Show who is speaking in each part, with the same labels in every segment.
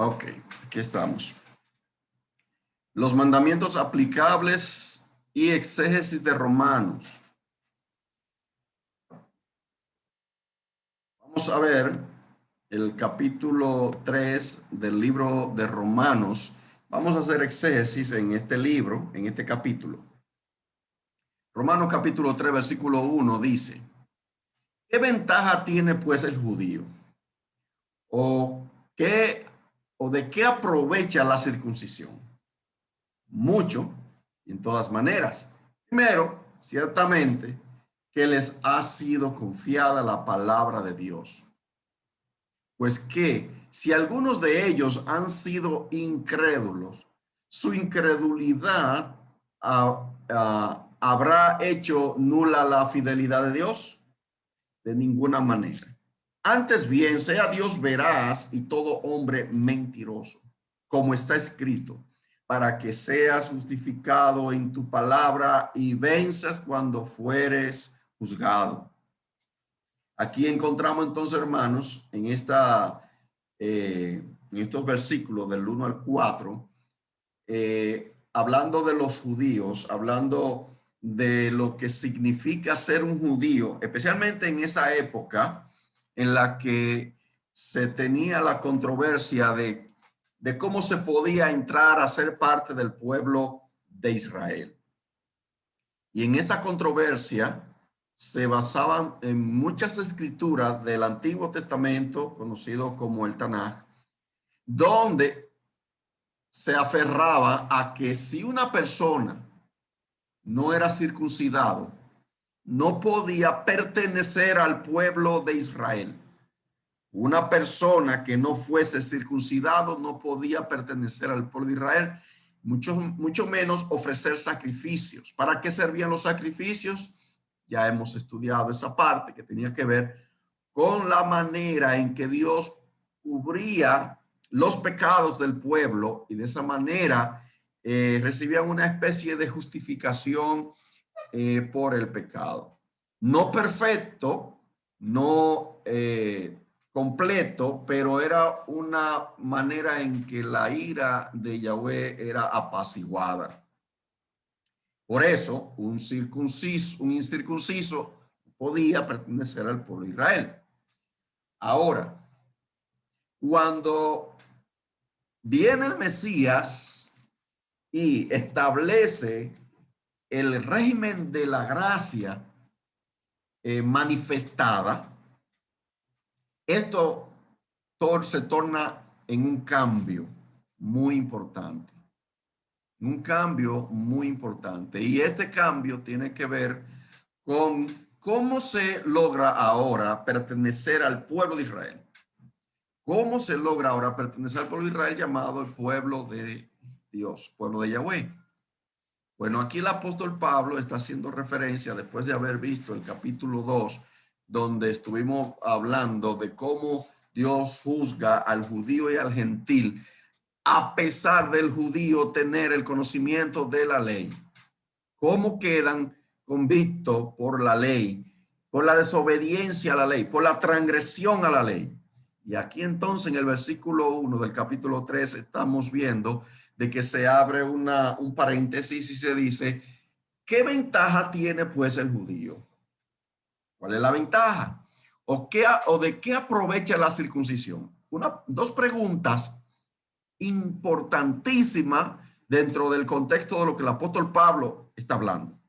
Speaker 1: Ok, aquí estamos. Los mandamientos aplicables y exégesis de Romanos. Vamos a ver el capítulo 3 del libro de Romanos. Vamos a hacer exégesis en este libro, en este capítulo. Romanos capítulo 3, versículo 1 dice: ¿qué ventaja tiene pues el judío? ¿O qué o de qué aprovecha la circuncisión? Mucho, y en todas maneras. Primero, ciertamente, que les ha sido confiada la palabra de Dios. Pues que si algunos de ellos han sido incrédulos, su incredulidad habrá hecho nula la fidelidad de Dios. De ninguna manera. Antes bien, sea Dios veraz y todo hombre mentiroso, como está escrito, para que seas justificado en tu palabra y venzas cuando fueres juzgado. Aquí encontramos entonces, hermanos, en estos versículos del 1 al 4, hablando de los judíos, hablando de lo que significa ser un judío, especialmente en esa época en la que se tenía la controversia de cómo se podía entrar a ser parte del pueblo de Israel. Y en esa controversia se basaban en muchas escrituras del Antiguo Testamento, conocido como el Tanaj, donde se aferraba a que si una persona no era circuncidado, no podía pertenecer al pueblo de Israel. Una persona que no fuese circuncidado no podía pertenecer al pueblo de Israel, mucho menos ofrecer sacrificios. ¿Para qué servían los sacrificios? Ya hemos estudiado esa parte que tenía que ver con la manera en que Dios cubría los pecados del pueblo y de esa manera recibían una especie de justificación por el pecado. No perfecto, no completo, pero era una manera en que la ira de Yahweh era apaciguada. Por eso, un incircunciso podía pertenecer al pueblo de Israel. Ahora, cuando viene el Mesías y establece el régimen de la gracia manifestada, esto se torna en un cambio muy importante. Un cambio muy importante. Y este cambio tiene que ver con cómo se logra ahora pertenecer al pueblo de Israel. ¿Cómo se logra ahora pertenecer al pueblo de Israel llamado el pueblo de Dios, pueblo de Yahweh? Bueno, aquí el apóstol Pablo está haciendo referencia, después de haber visto el capítulo 2, donde estuvimos hablando de cómo Dios juzga al judío y al gentil, a pesar del judío tener el conocimiento de la ley. ¿Cómo quedan convictos por la ley, por la desobediencia a la ley, por la transgresión a la ley? Y aquí entonces en el versículo 1 del capítulo 3 estamos viendo de que se abre un paréntesis y se dice, ¿qué ventaja tiene pues el judío? ¿Cuál es la ventaja? ¿O de qué aprovecha la circuncisión? Dos preguntas importantísimas dentro del contexto de lo que el apóstol Pablo está hablando.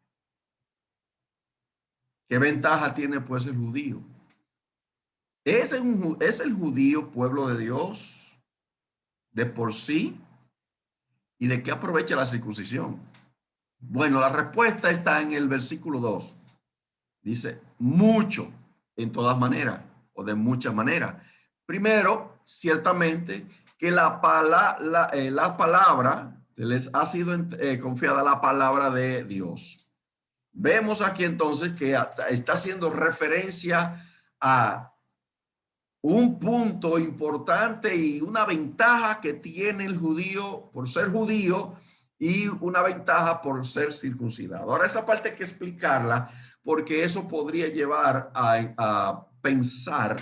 Speaker 1: ¿Qué ventaja tiene pues el judío? ¿Es el judío pueblo de Dios de por sí? ¿Y de qué aprovecha la circuncisión? Bueno, la respuesta está en el versículo 2. Dice, mucho, en todas maneras, o de muchas maneras. Primero, ciertamente, que la palabra, les ha sido confiada la palabra de Dios. Vemos aquí entonces que está haciendo referencia a un punto importante y una ventaja que tiene el judío por ser judío y una ventaja por ser circuncidado. Ahora esa parte hay que explicarla porque eso podría llevar a pensar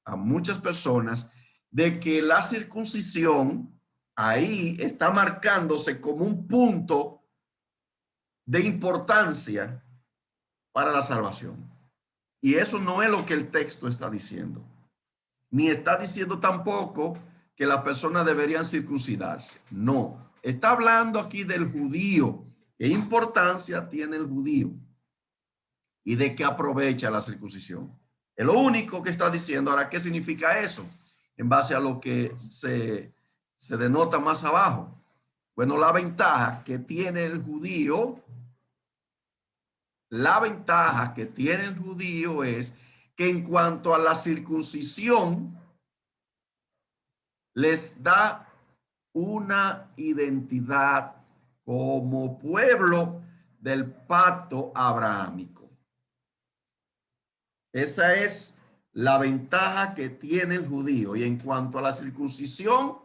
Speaker 1: a muchas personas de que la circuncisión ahí está marcándose como un punto de importancia para la salvación. Y eso no es lo que el texto está diciendo. Ni está diciendo tampoco que las personas deberían circuncidarse. No, está hablando aquí del judío. ¿Qué importancia tiene el judío? ¿Y de qué aprovecha la circuncisión? Es lo único que está diciendo. Ahora, ¿qué significa eso? En base a lo que se denota más abajo. Bueno, la ventaja que tiene el judío, es que en cuanto a la circuncisión, les da una identidad como pueblo del pacto abrahámico. Esa es la ventaja que tiene el judío. Y en cuanto a la circuncisión,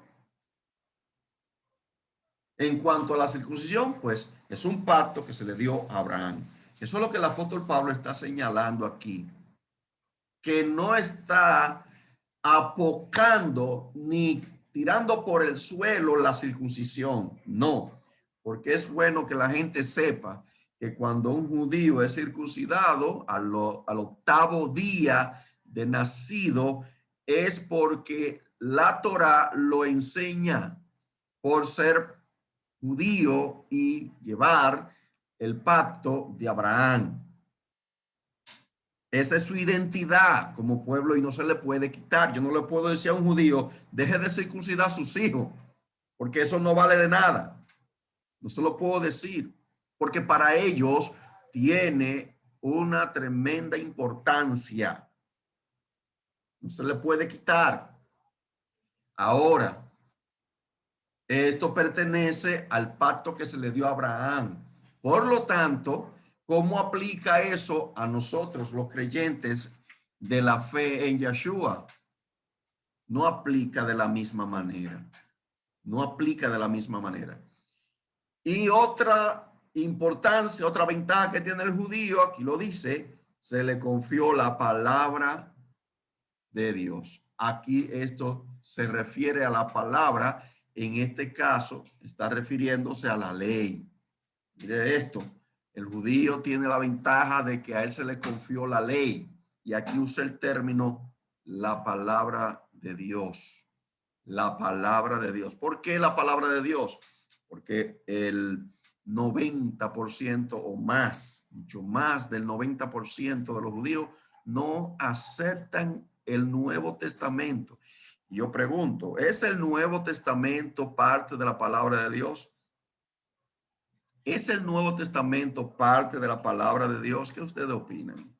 Speaker 1: pues es un pacto que se le dio a Abraham. Eso es lo que el apóstol Pablo está señalando aquí, que no está apocando ni tirando por el suelo la circuncisión. No, porque es bueno que la gente sepa que cuando un judío es circuncidado al octavo día de nacido, es porque la Torá lo enseña por ser judío y llevar el pacto de Abraham. Esa es su identidad como pueblo y no se le puede quitar. Yo no le puedo decir a un judío, deje de circuncidar a sus hijos, porque eso no vale de nada. No se lo puedo decir, porque para ellos tiene una tremenda importancia. No se le puede quitar. Ahora, esto pertenece al pacto que se le dio a Abraham. Por lo tanto, ¿cómo aplica eso a nosotros, los creyentes de la fe en Yeshua? No aplica de la misma manera. No aplica de la misma manera. Y otra importancia, otra ventaja que tiene el judío, aquí lo dice, se le confió la palabra de Dios. Aquí esto se refiere a la palabra, en este caso está refiriéndose a la ley. Mire esto, el judío tiene la ventaja de que a él se le confió la ley y aquí usa el término la palabra de Dios. La palabra de Dios. ¿Por qué la palabra de Dios? Porque el 90% o más, mucho más del 90% de los judíos no aceptan el Nuevo Testamento. Y yo pregunto, ¿es el Nuevo Testamento parte de la palabra de Dios? ¿Es el Nuevo Testamento parte de la palabra de Dios? ¿Qué ustedes opinan?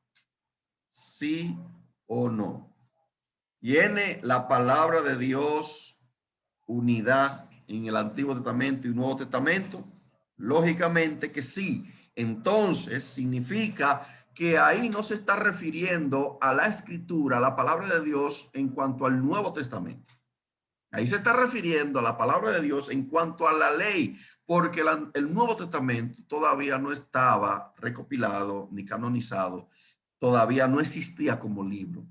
Speaker 1: ¿Sí o no? ¿Tiene la palabra de Dios unidad en el Antiguo Testamento y Nuevo Testamento? Lógicamente que sí. Entonces significa que ahí no se está refiriendo a la escritura, a la palabra de Dios en cuanto al Nuevo Testamento. Ahí se está refiriendo a la palabra de Dios en cuanto a la ley, porque el Nuevo Testamento todavía no estaba recopilado ni canonizado, todavía no existía como libro.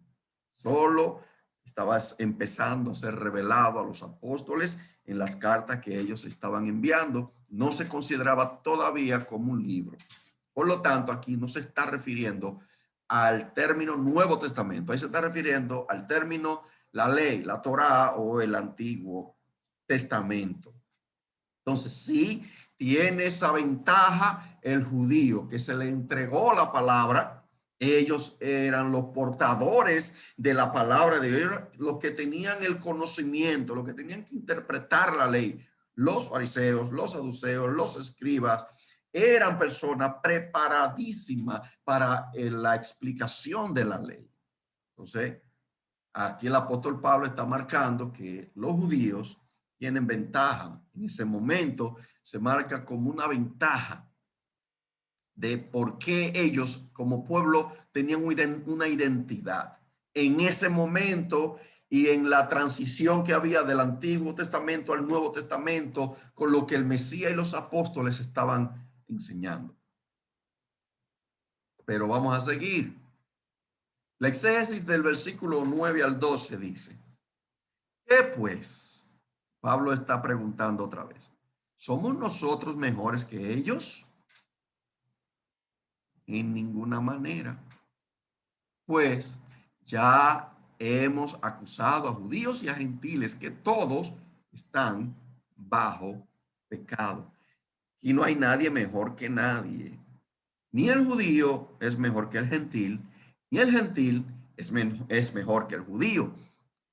Speaker 1: Solo estaba empezando a ser revelado a los apóstoles en las cartas que ellos estaban enviando. No se consideraba todavía como un libro. Por lo tanto, aquí no se está refiriendo al término Nuevo Testamento. Ahí se está refiriendo al término la ley, la Torá o el Antiguo Testamento. Entonces, sí tiene esa ventaja el judío, que se le entregó la palabra. Ellos eran los portadores de la palabra de Dios, los que tenían el conocimiento, los que tenían que interpretar la ley. Los fariseos, los saduceos, los escribas, eran personas preparadísimas para la explicación de la ley. Entonces, aquí el apóstol Pablo está marcando que los judíos tienen ventaja. En ese momento se marca como una ventaja de por qué ellos como pueblo tenían una identidad. En ese momento y en la transición que había del Antiguo Testamento al Nuevo Testamento, con lo que el Mesías y los apóstoles estaban enseñando. Pero vamos a seguir. La exégesis del versículo 9 al 12 dice: ¿Qué pues? Pablo está preguntando otra vez. ¿Somos nosotros mejores que ellos? En ninguna manera. Pues ya hemos acusado a judíos y a gentiles que todos están bajo pecado. Y no hay nadie mejor que nadie. Ni el judío es mejor que el gentil, ni el gentil es mejor que el judío.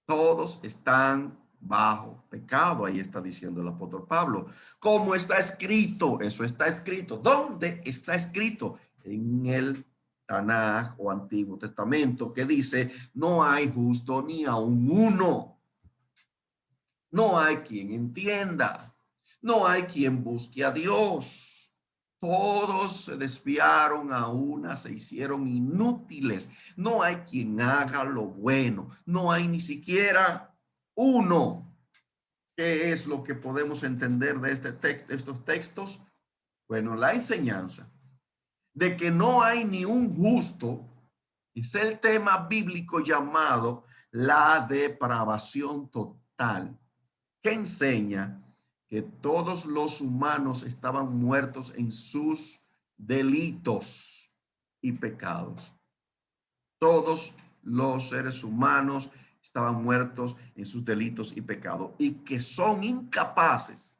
Speaker 1: Todos están bajo pecado. Ahí está diciendo el apóstol Pablo. ¿Cómo está escrito? Eso está escrito. ¿Dónde está escrito? En el Tanaj o Antiguo Testamento, que dice, no hay justo ni aun uno. No hay quien entienda. No hay quien busque a Dios. Todos se desviaron a una, se hicieron inútiles. No hay quien haga lo bueno. No hay ni siquiera uno. ¿Qué es lo que podemos entender de este texto, estos textos? Bueno, la enseñanza de que no hay ni un justo es el tema bíblico llamado la depravación total, que enseña que todos los humanos estaban muertos en sus delitos y pecados. Todos los seres humanos estaban muertos en sus delitos y pecados y que son incapaces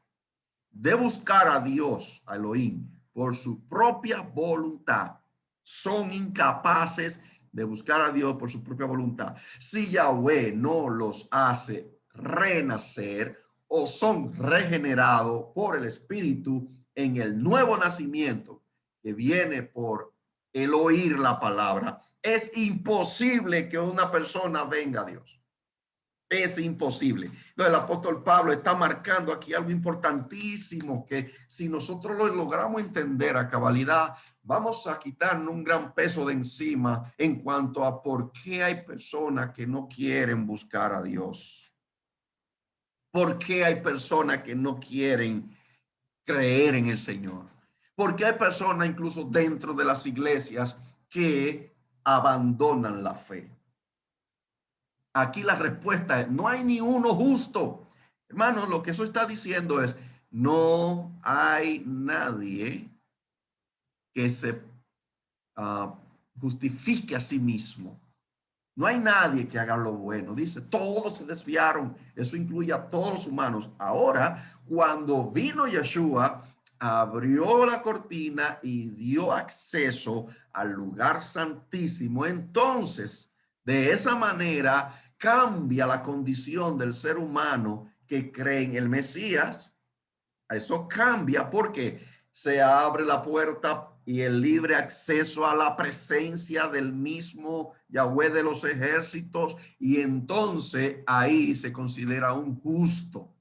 Speaker 1: de buscar a Dios, a Elohim, por su propia voluntad. Son incapaces de buscar a Dios por su propia voluntad. Si Yahweh no los hace renacer o son regenerados por el Espíritu en el nuevo nacimiento que viene por el oír la palabra, es imposible que una persona venga a Dios. Es imposible. Entonces, el apóstol Pablo está marcando aquí algo importantísimo que si nosotros lo logramos entender a cabalidad, vamos a quitarnos un gran peso de encima en cuanto a por qué hay personas que no quieren buscar a Dios. ¿Por qué hay personas que no quieren creer en el Señor? ¿Por qué hay personas incluso dentro de las iglesias que abandonan la fe? Aquí la respuesta es, no hay ni uno justo. Hermanos, lo que eso está diciendo es, no hay nadie que se justifique a sí mismo. No hay nadie que haga lo bueno. Dice, todos se desviaron. Eso incluye a todos los humanos. Ahora, cuando vino Yeshua, abrió la cortina y dio acceso al lugar santísimo. Entonces, de esa manera, cambia la condición del ser humano que cree en el Mesías. Eso cambia porque se abre la puerta y el libre acceso a la presencia del mismo Yahweh de los ejércitos, y entonces ahí se considera un justo.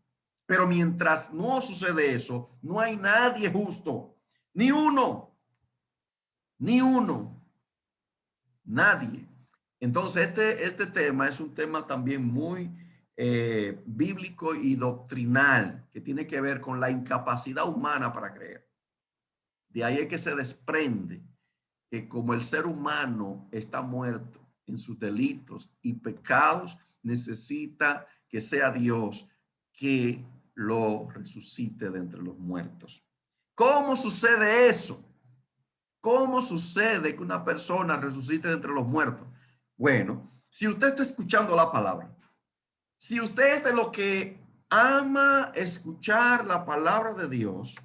Speaker 1: Pero mientras no sucede eso, no hay nadie justo, ni uno, ni uno, nadie. Entonces este tema es un tema también muy bíblico y doctrinal, que tiene que ver con la incapacidad humana para creer. De ahí es que se desprende que como el ser humano está muerto en sus delitos y pecados, necesita que sea Dios que lo resucite de entre los muertos. ¿Cómo sucede eso? ¿Cómo sucede que una persona resucite de entre los muertos? Bueno, si usted está escuchando la palabra, si usted es de lo que ama escuchar la palabra de Dios,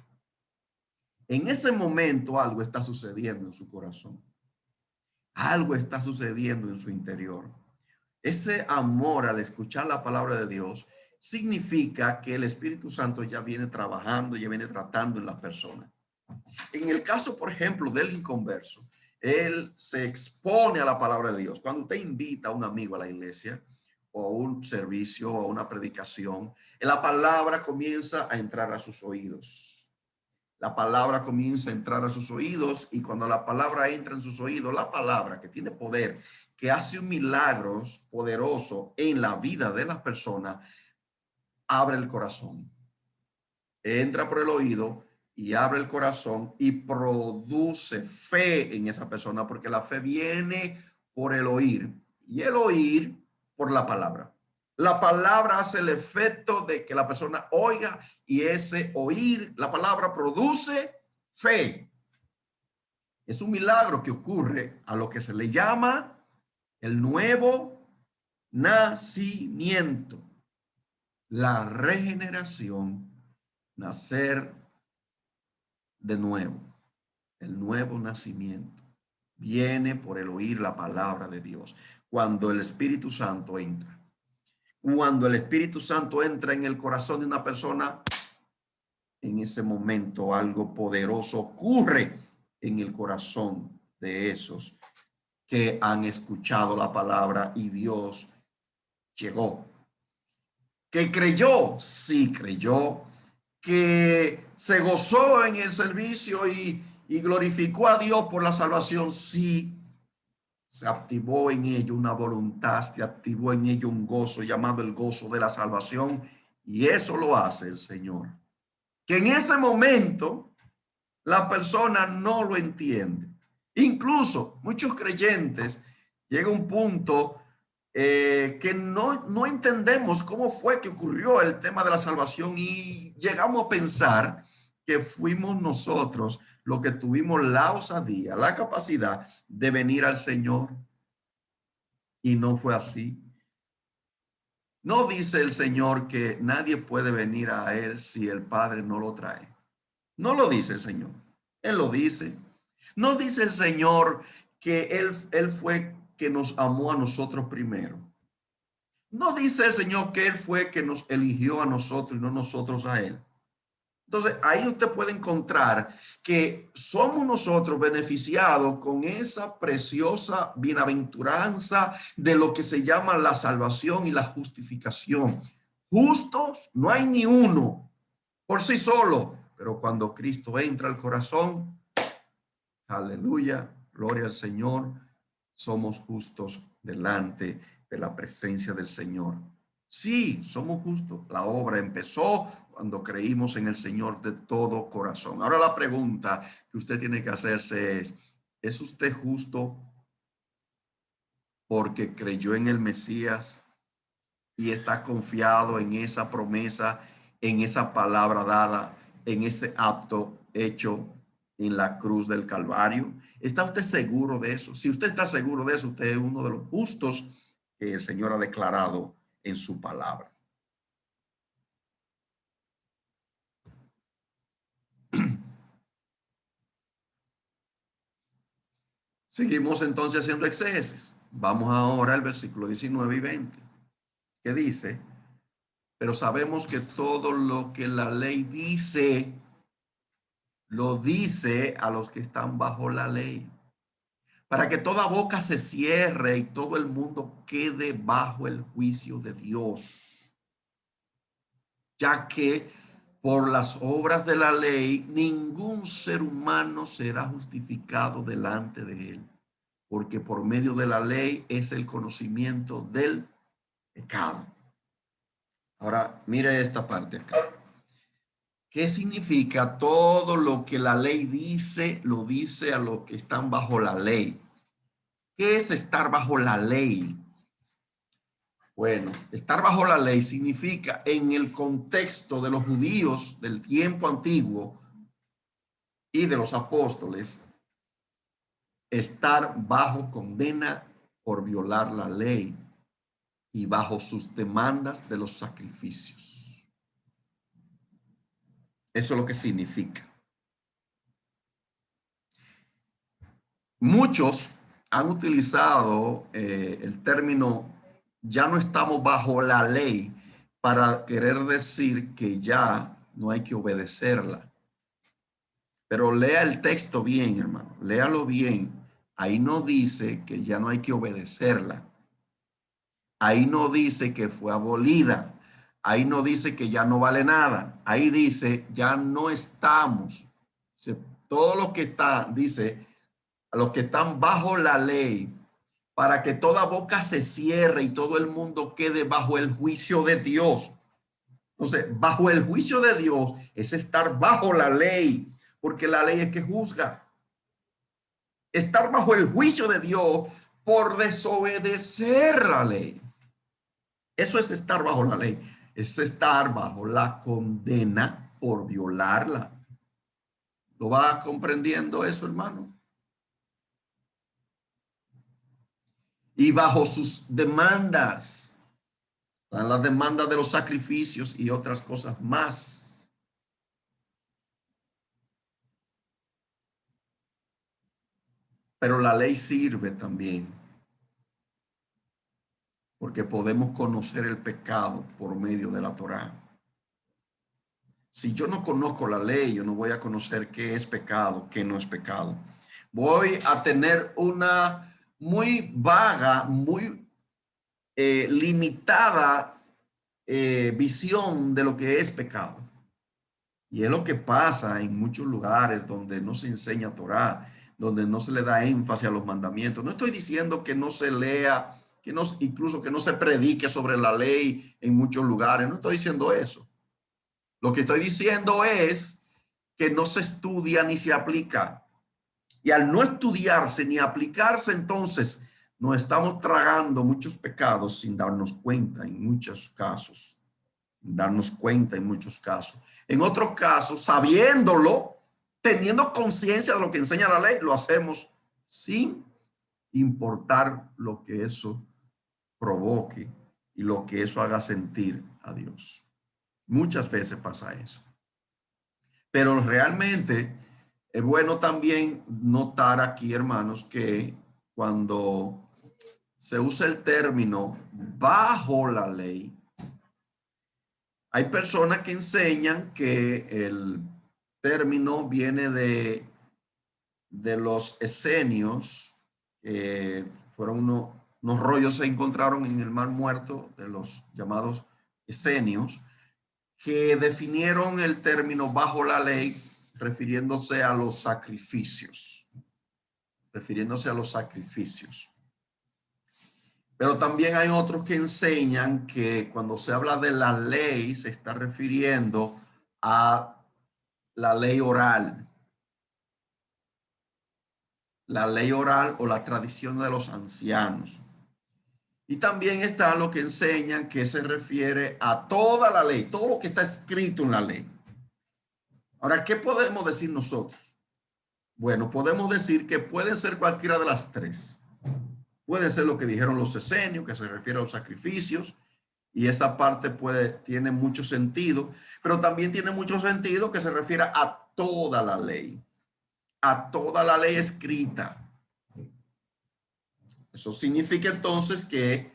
Speaker 1: en ese momento algo está sucediendo en su corazón. Algo está sucediendo en su interior. Ese amor al escuchar la palabra de Dios significa que el Espíritu Santo ya viene trabajando, ya viene tratando en las personas. En el caso, por ejemplo, del inconverso, él se expone a la palabra de Dios. Cuando usted invita a un amigo a la iglesia o a un servicio o a una predicación, la palabra comienza a entrar a sus oídos. La palabra comienza a entrar a sus oídos, y cuando la palabra entra en sus oídos, la palabra que tiene poder, que hace un milagro poderoso en la vida de las personas, abre el corazón. Entra por el oído y abre el corazón y produce fe en esa persona, porque la fe viene por el oír y el oír por la palabra. La palabra hace el efecto de que la persona oiga y ese oír la palabra produce fe. Es un milagro que ocurre a lo que se le llama el nuevo nacimiento, la regeneración, nacer de nuevo. El nuevo nacimiento viene por el oír la palabra de Dios. Cuando el Espíritu Santo entra. Cuando el Espíritu Santo entra en el corazón de una persona, en ese momento algo poderoso ocurre en el corazón de esos que han escuchado la palabra y Dios llegó. ¿Que creyó? Sí, creyó. ¿Que se gozó en el servicio y glorificó a Dios por la salvación? Sí. Se activó en ello una voluntad, se activó en ello un gozo llamado el gozo de la salvación, y eso lo hace el Señor. Que en ese momento la persona no lo entiende. Incluso muchos creyentes llega un punto que no entendemos cómo fue que ocurrió el tema de la salvación y llegamos a pensar que fuimos nosotros los que tuvimos la osadía, la capacidad de venir al Señor, y no fue así. No dice el Señor que nadie puede venir a Él si el Padre no lo trae. No lo dice el Señor. Él lo dice. No dice el Señor que Él fue que nos amó a nosotros primero. No dice el Señor que Él fue que nos eligió a nosotros y no nosotros a Él. Entonces, ahí usted puede encontrar que somos nosotros beneficiados con esa preciosa bienaventuranza de lo que se llama la salvación y la justificación. Justos no hay ni uno por sí solo, pero cuando Cristo entra al corazón, aleluya, gloria al Señor, somos justos delante de la presencia del Señor. Sí, somos justos. La obra empezó cuando creímos en el Señor de todo corazón. Ahora la pregunta que usted tiene que hacerse ¿es usted justo porque creyó en el Mesías y está confiado en esa promesa, en esa palabra dada, en ese acto hecho en la cruz del Calvario? ¿Está usted seguro de eso? Si usted está seguro de eso, usted es uno de los justos que el Señor ha declarado en su palabra. Seguimos entonces haciendo exégesis. Vamos ahora al versículo 19 y 20, que dice: pero sabemos que todo lo que la ley dice, lo dice a los que están bajo la ley, para que toda boca se cierre y todo el mundo quede bajo el juicio de Dios, ya que por las obras de la ley ningún ser humano será justificado delante de él, porque por medio de la ley es el conocimiento del pecado. Ahora, mire esta parte acá. ¿Qué significa todo lo que la ley dice? Lo dice a los que están bajo la ley. ¿Qué es estar bajo la ley? Bueno, estar bajo la ley significa, en el contexto de los judíos del tiempo antiguo y de los apóstoles, estar bajo condena por violar la ley y bajo sus demandas de los sacrificios. Eso es lo que significa. Muchos han utilizado el término "ya no estamos bajo la ley" para querer decir que ya no hay que obedecerla. Pero lea el texto bien, hermano, léalo bien. Ahí no dice que ya no hay que obedecerla. Ahí no dice que fue abolida. Ahí no dice que ya no vale nada. Ahí dice ya no estamos. O sea, todo lo que está, dice, a los que están bajo la ley, para que toda boca se cierre y todo el mundo quede bajo el juicio de Dios. Entonces, bajo el juicio de Dios es estar bajo la ley, porque la ley es que juzga. Estar bajo el juicio de Dios por desobedecer la ley. Eso es estar bajo la ley, es estar bajo la condena por violarla. ¿Lo va comprendiendo eso, hermano? Y bajo sus demandas, están las demandas de los sacrificios y otras cosas más. Pero la ley sirve también porque podemos conocer el pecado por medio de la Torá. Si yo no conozco la ley, yo no voy a conocer qué es pecado, qué no es pecado. Voy a tener una muy vaga, muy limitada visión de lo que es pecado. Y es lo que pasa en muchos lugares donde no se enseña Torá, donde no se le da énfasis a los mandamientos. No estoy diciendo que no se lea, que no, incluso que no se predique sobre la ley en muchos lugares. No estoy diciendo eso. Lo que estoy diciendo es que no se estudia ni se aplica. Y al no estudiarse ni aplicarse, entonces nos estamos tragando muchos pecados sin darnos cuenta en muchos casos. Sin darnos cuenta en muchos casos. En otros casos, sabiéndolo, teniendo conciencia de lo que enseña la ley, lo hacemos sin importar lo que eso provoque y lo que eso haga sentir a Dios. Muchas veces pasa eso. Pero realmente es bueno también notar aquí, hermanos, que cuando se usa el término bajo la ley, hay personas que enseñan que el término viene de los esenios, fueron unos rollos se encontraron en el Mar Muerto de los llamados esenios, que definieron el término bajo la ley refiriéndose a los sacrificios, refiriéndose a los sacrificios. Pero también hay otros que enseñan que cuando se habla de la ley se está refiriendo a la ley oral o la tradición de los ancianos. Y también está lo que enseñan que se refiere a toda la ley, todo lo que está escrito en la ley. Ahora, ¿qué podemos decir nosotros? Bueno, podemos decir que pueden ser cualquiera de las tres. Puede ser lo que dijeron los esenios, que se refiere a los sacrificios, y esa parte tiene mucho sentido, pero también tiene mucho sentido que se refiere a toda la ley escrita. Eso significa entonces que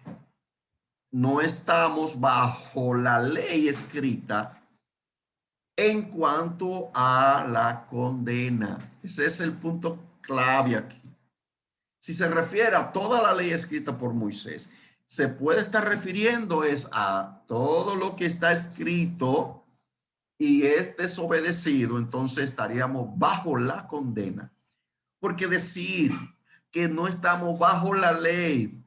Speaker 1: no estamos bajo la ley escrita en cuanto a la condena. Ese es el punto clave aquí. Si se refiere a toda la ley escrita por Moisés, se puede estar refiriendo es a todo lo que está escrito y es desobedecido, entonces estaríamos bajo la condena. Porque decir que no estamos bajo la ley,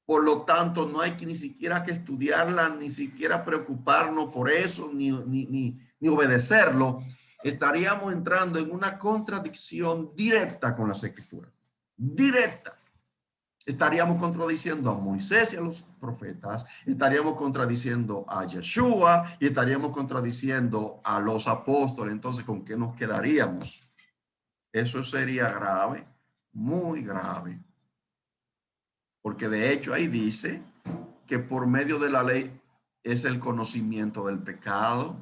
Speaker 1: por lo tanto, no hay que ni siquiera que estudiarla, ni siquiera preocuparnos por eso, ni obedecerlo, estaríamos entrando en una contradicción directa con las escrituras. Directa. Estaríamos contradiciendo a Moisés y a los profetas, estaríamos contradiciendo a Yeshua y estaríamos contradiciendo a los apóstoles. Entonces, ¿con qué nos quedaríamos? Eso sería grave, muy grave. Porque de hecho ahí dice que por medio de la ley es el conocimiento del pecado.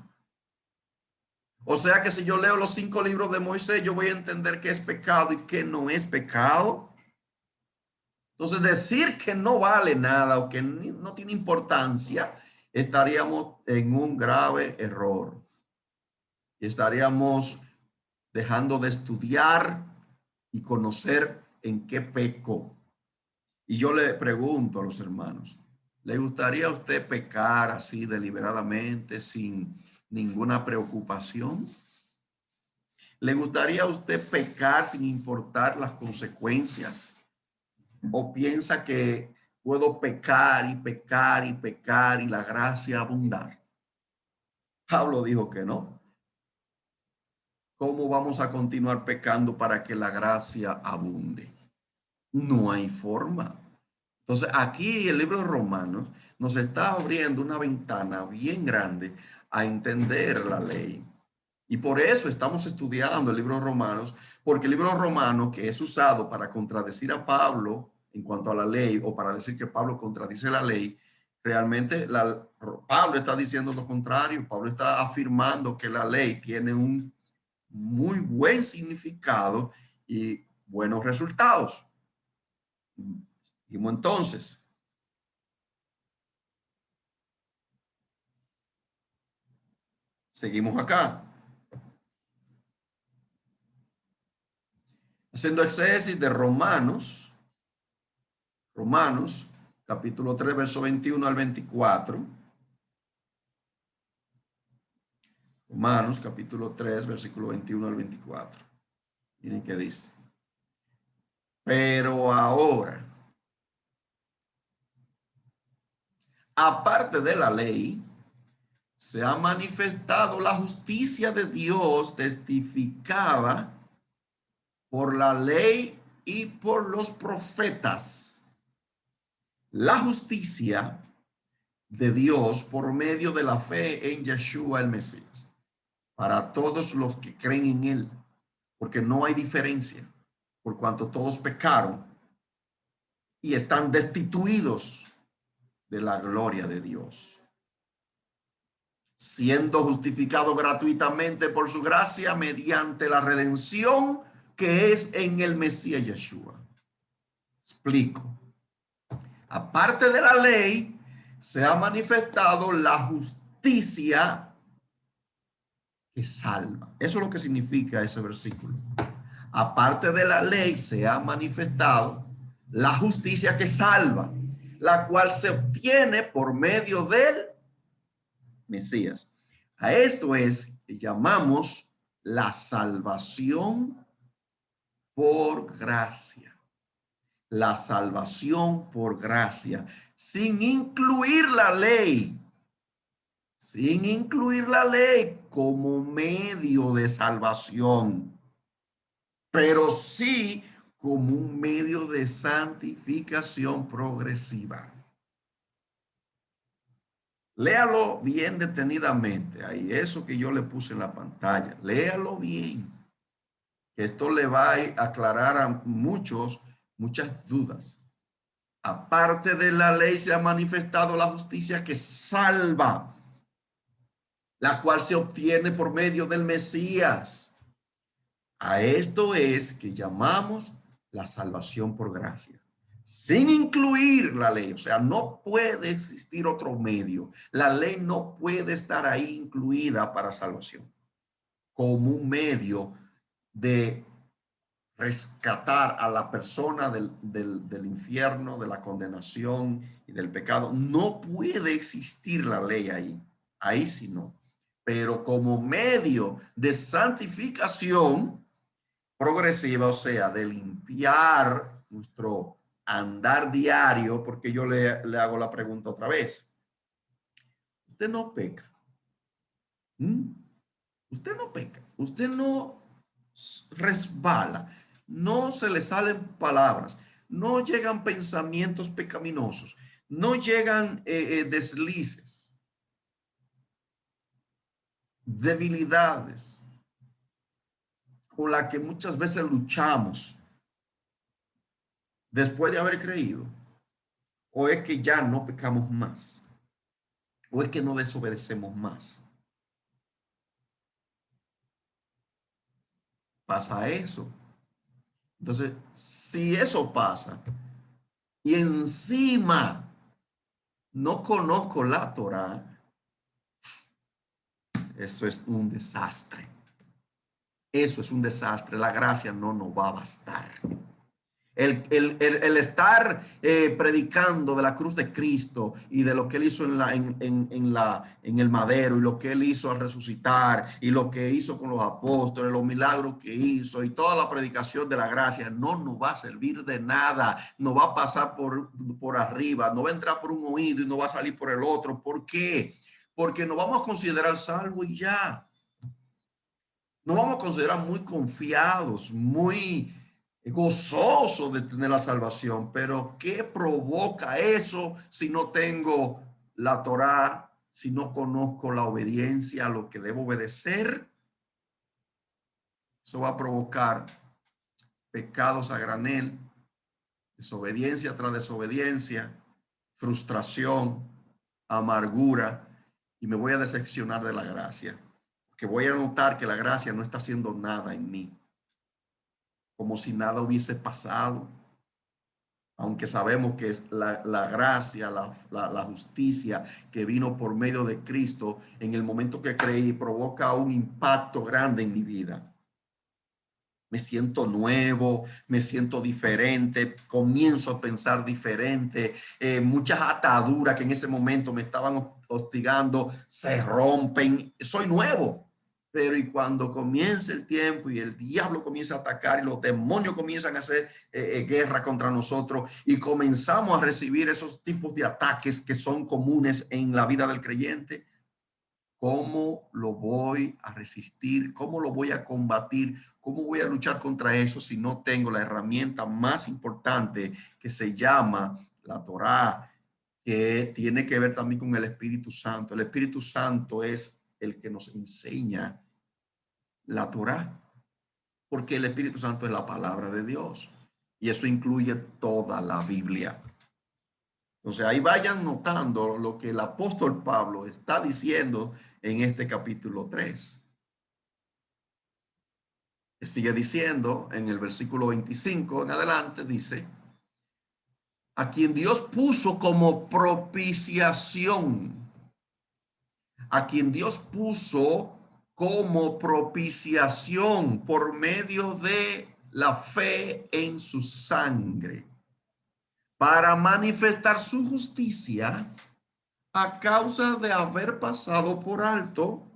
Speaker 1: O sea que si yo leo los 5 libros de Moisés, yo voy a entender qué es pecado y qué no es pecado. Entonces decir que no vale nada o que no tiene importancia, estaríamos en un grave error. Y estaríamos dejando de estudiar y conocer en qué peco. Y yo le pregunto a los hermanos, ¿le gustaría a usted pecar así deliberadamente, sin ninguna preocupación? ¿Le gustaría a usted pecar sin importar las consecuencias? ¿O piensa que puedo pecar y pecar y pecar y la gracia abundar? Pablo dijo que no. ¿Cómo vamos a continuar pecando para que la gracia abunde? No hay forma. Entonces, aquí el libro de Romanos nos está abriendo una ventana bien grande a entender la ley. Y por eso estamos estudiando el libro de Romanos, porque el libro de Romanos, que es usado para contradecir a Pablo en cuanto a la ley, o para decir que Pablo contradice la ley, realmente Pablo está diciendo lo contrario. Pablo está afirmando que la ley tiene un muy buen significado y buenos resultados. Y entonces, seguimos acá, haciendo exégesis de Romanos, capítulo 3, verso 21 al 24. Romanos, capítulo 3, versículo 21 al 24. Miren qué dice. Pero ahora, aparte de la ley, se ha manifestado la justicia de Dios testificada por la ley y por los profetas. La justicia de Dios por medio de la fe en Yeshua el Mesías, para todos los que creen en él, porque no hay diferencia, por cuanto todos pecaron y están destituidos de la gloria de Dios, siendo justificado gratuitamente por su gracia mediante la redención que es en el Mesías Yeshua. Explico. Aparte de la ley, se ha manifestado la justicia que salva. Eso es lo que significa ese versículo. Aparte de la ley, se ha manifestado la justicia que salva, la cual se obtiene por medio del Mesías. A esto es que llamamos la salvación por gracia. La salvación por gracia, sin incluir la ley. Sin incluir la ley como medio de salvación, pero sí como un medio de santificación progresiva. Léalo bien detenidamente. Ahí, eso que yo le puse en la pantalla, léalo bien. Esto le va a aclarar a muchas dudas. Aparte de la ley se ha manifestado la justicia que salva, la cual se obtiene por medio del Mesías. A esto es que llamamos la salvación por gracia, sin incluir la ley. O sea, no puede existir otro medio. La ley no puede estar ahí incluida para salvación, como un medio de rescatar a la persona del infierno, de la condenación y del pecado. No puede existir la ley ahí. Ahí sí no. Pero como medio de santificación progresiva, o sea, de limpiar nuestro andar diario, porque yo le hago la pregunta otra vez. Usted no peca. ¿Mm? Usted no peca. Usted no resbala. No se le salen palabras. No llegan pensamientos pecaminosos. No llegan deslices, debilidades con las que muchas veces luchamos después de haber creído. O es que ya no pecamos más, o es que no desobedecemos más. Pasa eso. Entonces, si eso pasa y encima no conozco la Torá, eso es un desastre. Eso es un desastre. La gracia no nos va a bastar. El estar predicando de la cruz de Cristo y de lo que él hizo en el madero y lo que él hizo al resucitar y lo que hizo con los apóstoles, los milagros que hizo y toda la predicación de la gracia no nos va a servir de nada. No va a pasar por arriba, no va a entrar por un oído y no va a salir por el otro. ¿Por qué? Porque nos vamos a considerar salvos y ya. Nos vamos a considerar muy confiados, muy gozoso de tener la salvación, pero ¿qué provoca eso si no tengo la Torá, si no conozco la obediencia a lo que debo obedecer? Eso va a provocar pecados a granel, desobediencia tras desobediencia, frustración, amargura, y me voy a decepcionar de la gracia, porque voy a notar que la gracia no está haciendo nada en mí, como si nada hubiese pasado, aunque sabemos que es la gracia, la justicia que vino por medio de Cristo en el momento que creí, provoca un impacto grande en mi vida. Me siento nuevo, me siento diferente, comienzo a pensar diferente. Muchas ataduras que en ese momento me estaban hostigando se rompen. Soy nuevo. Pero y cuando comienza el tiempo y el diablo comienza a atacar y los demonios comienzan a hacer guerra contra nosotros y comenzamos a recibir esos tipos de ataques que son comunes en la vida del creyente, ¿cómo lo voy a resistir? ¿Cómo lo voy a combatir? ¿Cómo voy a luchar contra eso si no tengo la herramienta más importante que se llama la Torá, que tiene que ver también con el Espíritu Santo? El Espíritu Santo es el que nos enseña la Torá, porque el Espíritu Santo es la palabra de Dios y eso incluye toda la Biblia. Entonces ahí vayan notando lo que el apóstol Pablo está diciendo en este capítulo 3. Sigue diciendo en el versículo 25 en adelante, dice, a quien Dios puso como propiciación, a quien Dios puso como propiciación por medio de la fe en su sangre, para manifestar su justicia a causa de haber pasado por alto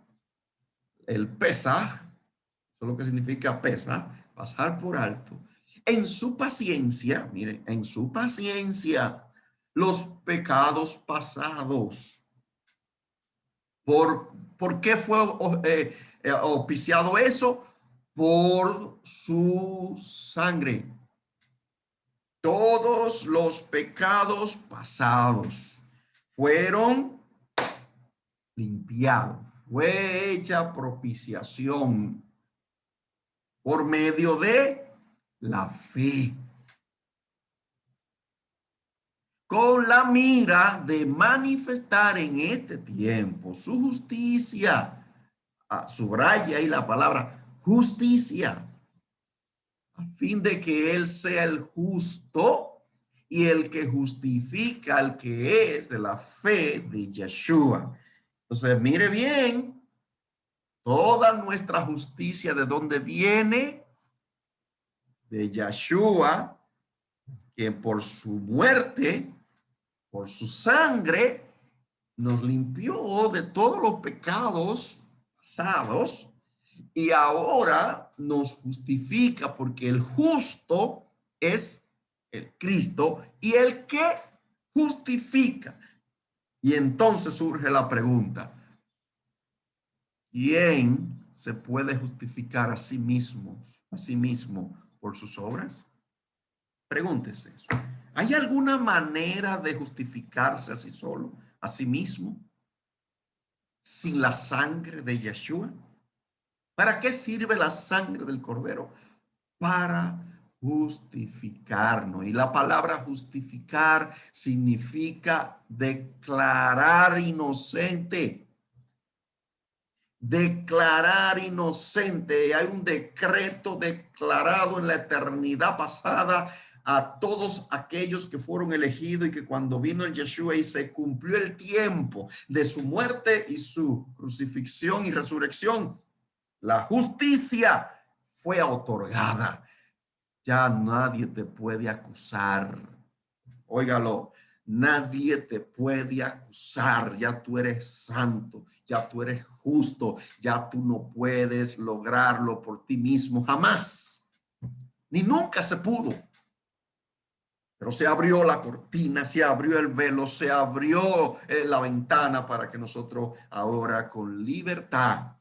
Speaker 1: el Pesaj, eso es lo que significa Pesaj, pasar por alto, en su paciencia, miren, en su paciencia, los pecados pasados. ¿Por qué fue auspiciado eso? Por su sangre. Todos los pecados pasados fueron limpiados. Fue hecha propiciación por medio de la fe, con la mira de manifestar en este tiempo su justicia. Subraya ahí la palabra justicia, a fin de que Él sea el justo y el que justifica al que es de la fe de Yeshua. Entonces, mire bien, toda nuestra justicia, ¿de dónde viene? De Yeshua, que por su muerte, por su sangre, nos limpió de todos los pecados pasados y ahora nos justifica porque el justo es el Cristo y el que justifica. Y entonces surge la pregunta, ¿quién se puede justificar a sí mismo por sus obras? Pregúntese eso. ¿Hay alguna manera de justificarse a sí solo, a sí mismo, sin la sangre de Yeshua? ¿Para qué sirve la sangre del Cordero? Para justificarnos. Y la palabra justificar significa declarar inocente. Declarar inocente. Hay un decreto declarado en la eternidad pasada a todos aquellos que fueron elegidos y que cuando vino el Yeshua y se cumplió el tiempo de su muerte y su crucifixión y resurrección, la justicia fue otorgada. Ya nadie te puede acusar. Óigalo, nadie te puede acusar. Ya tú eres santo, ya tú eres justo, ya tú no puedes lograrlo por ti mismo, jamás. Ni nunca se pudo. Pero se abrió la cortina, se abrió el velo, se abrió la ventana para que nosotros ahora con libertad,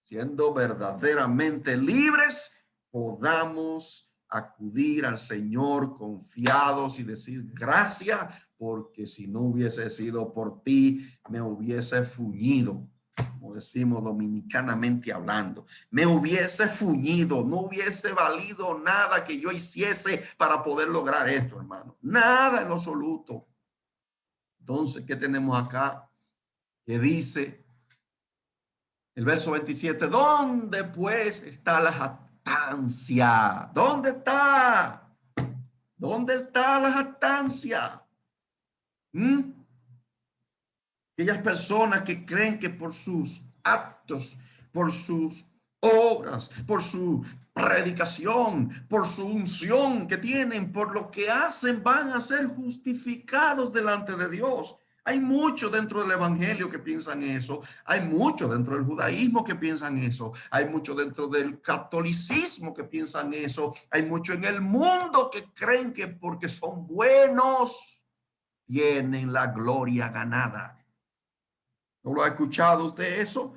Speaker 1: siendo verdaderamente libres, podamos acudir al Señor confiados y decir gracias, porque si no hubiese sido por ti, me hubiese fuñido, como decimos dominicanamente hablando, me hubiese fuñido, no hubiese valido nada que yo hiciese para poder lograr esto, hermano, nada en lo absoluto. Entonces, ¿qué tenemos acá? Que dice el verso 27, ¿dónde pues está la jactancia? ¿Dónde está? ¿Dónde está la jactancia? Aquellas personas que creen que por sus actos, por sus obras, por su predicación, por su unción que tienen, por lo que hacen, van a ser justificados delante de Dios. Hay mucho dentro del evangelio que piensan eso. Hay mucho dentro del judaísmo que piensan eso. Hay mucho dentro del catolicismo que piensan eso. Hay mucho en el mundo que creen que porque son buenos tienen la gloria ganada. ¿No lo ha escuchado usted eso?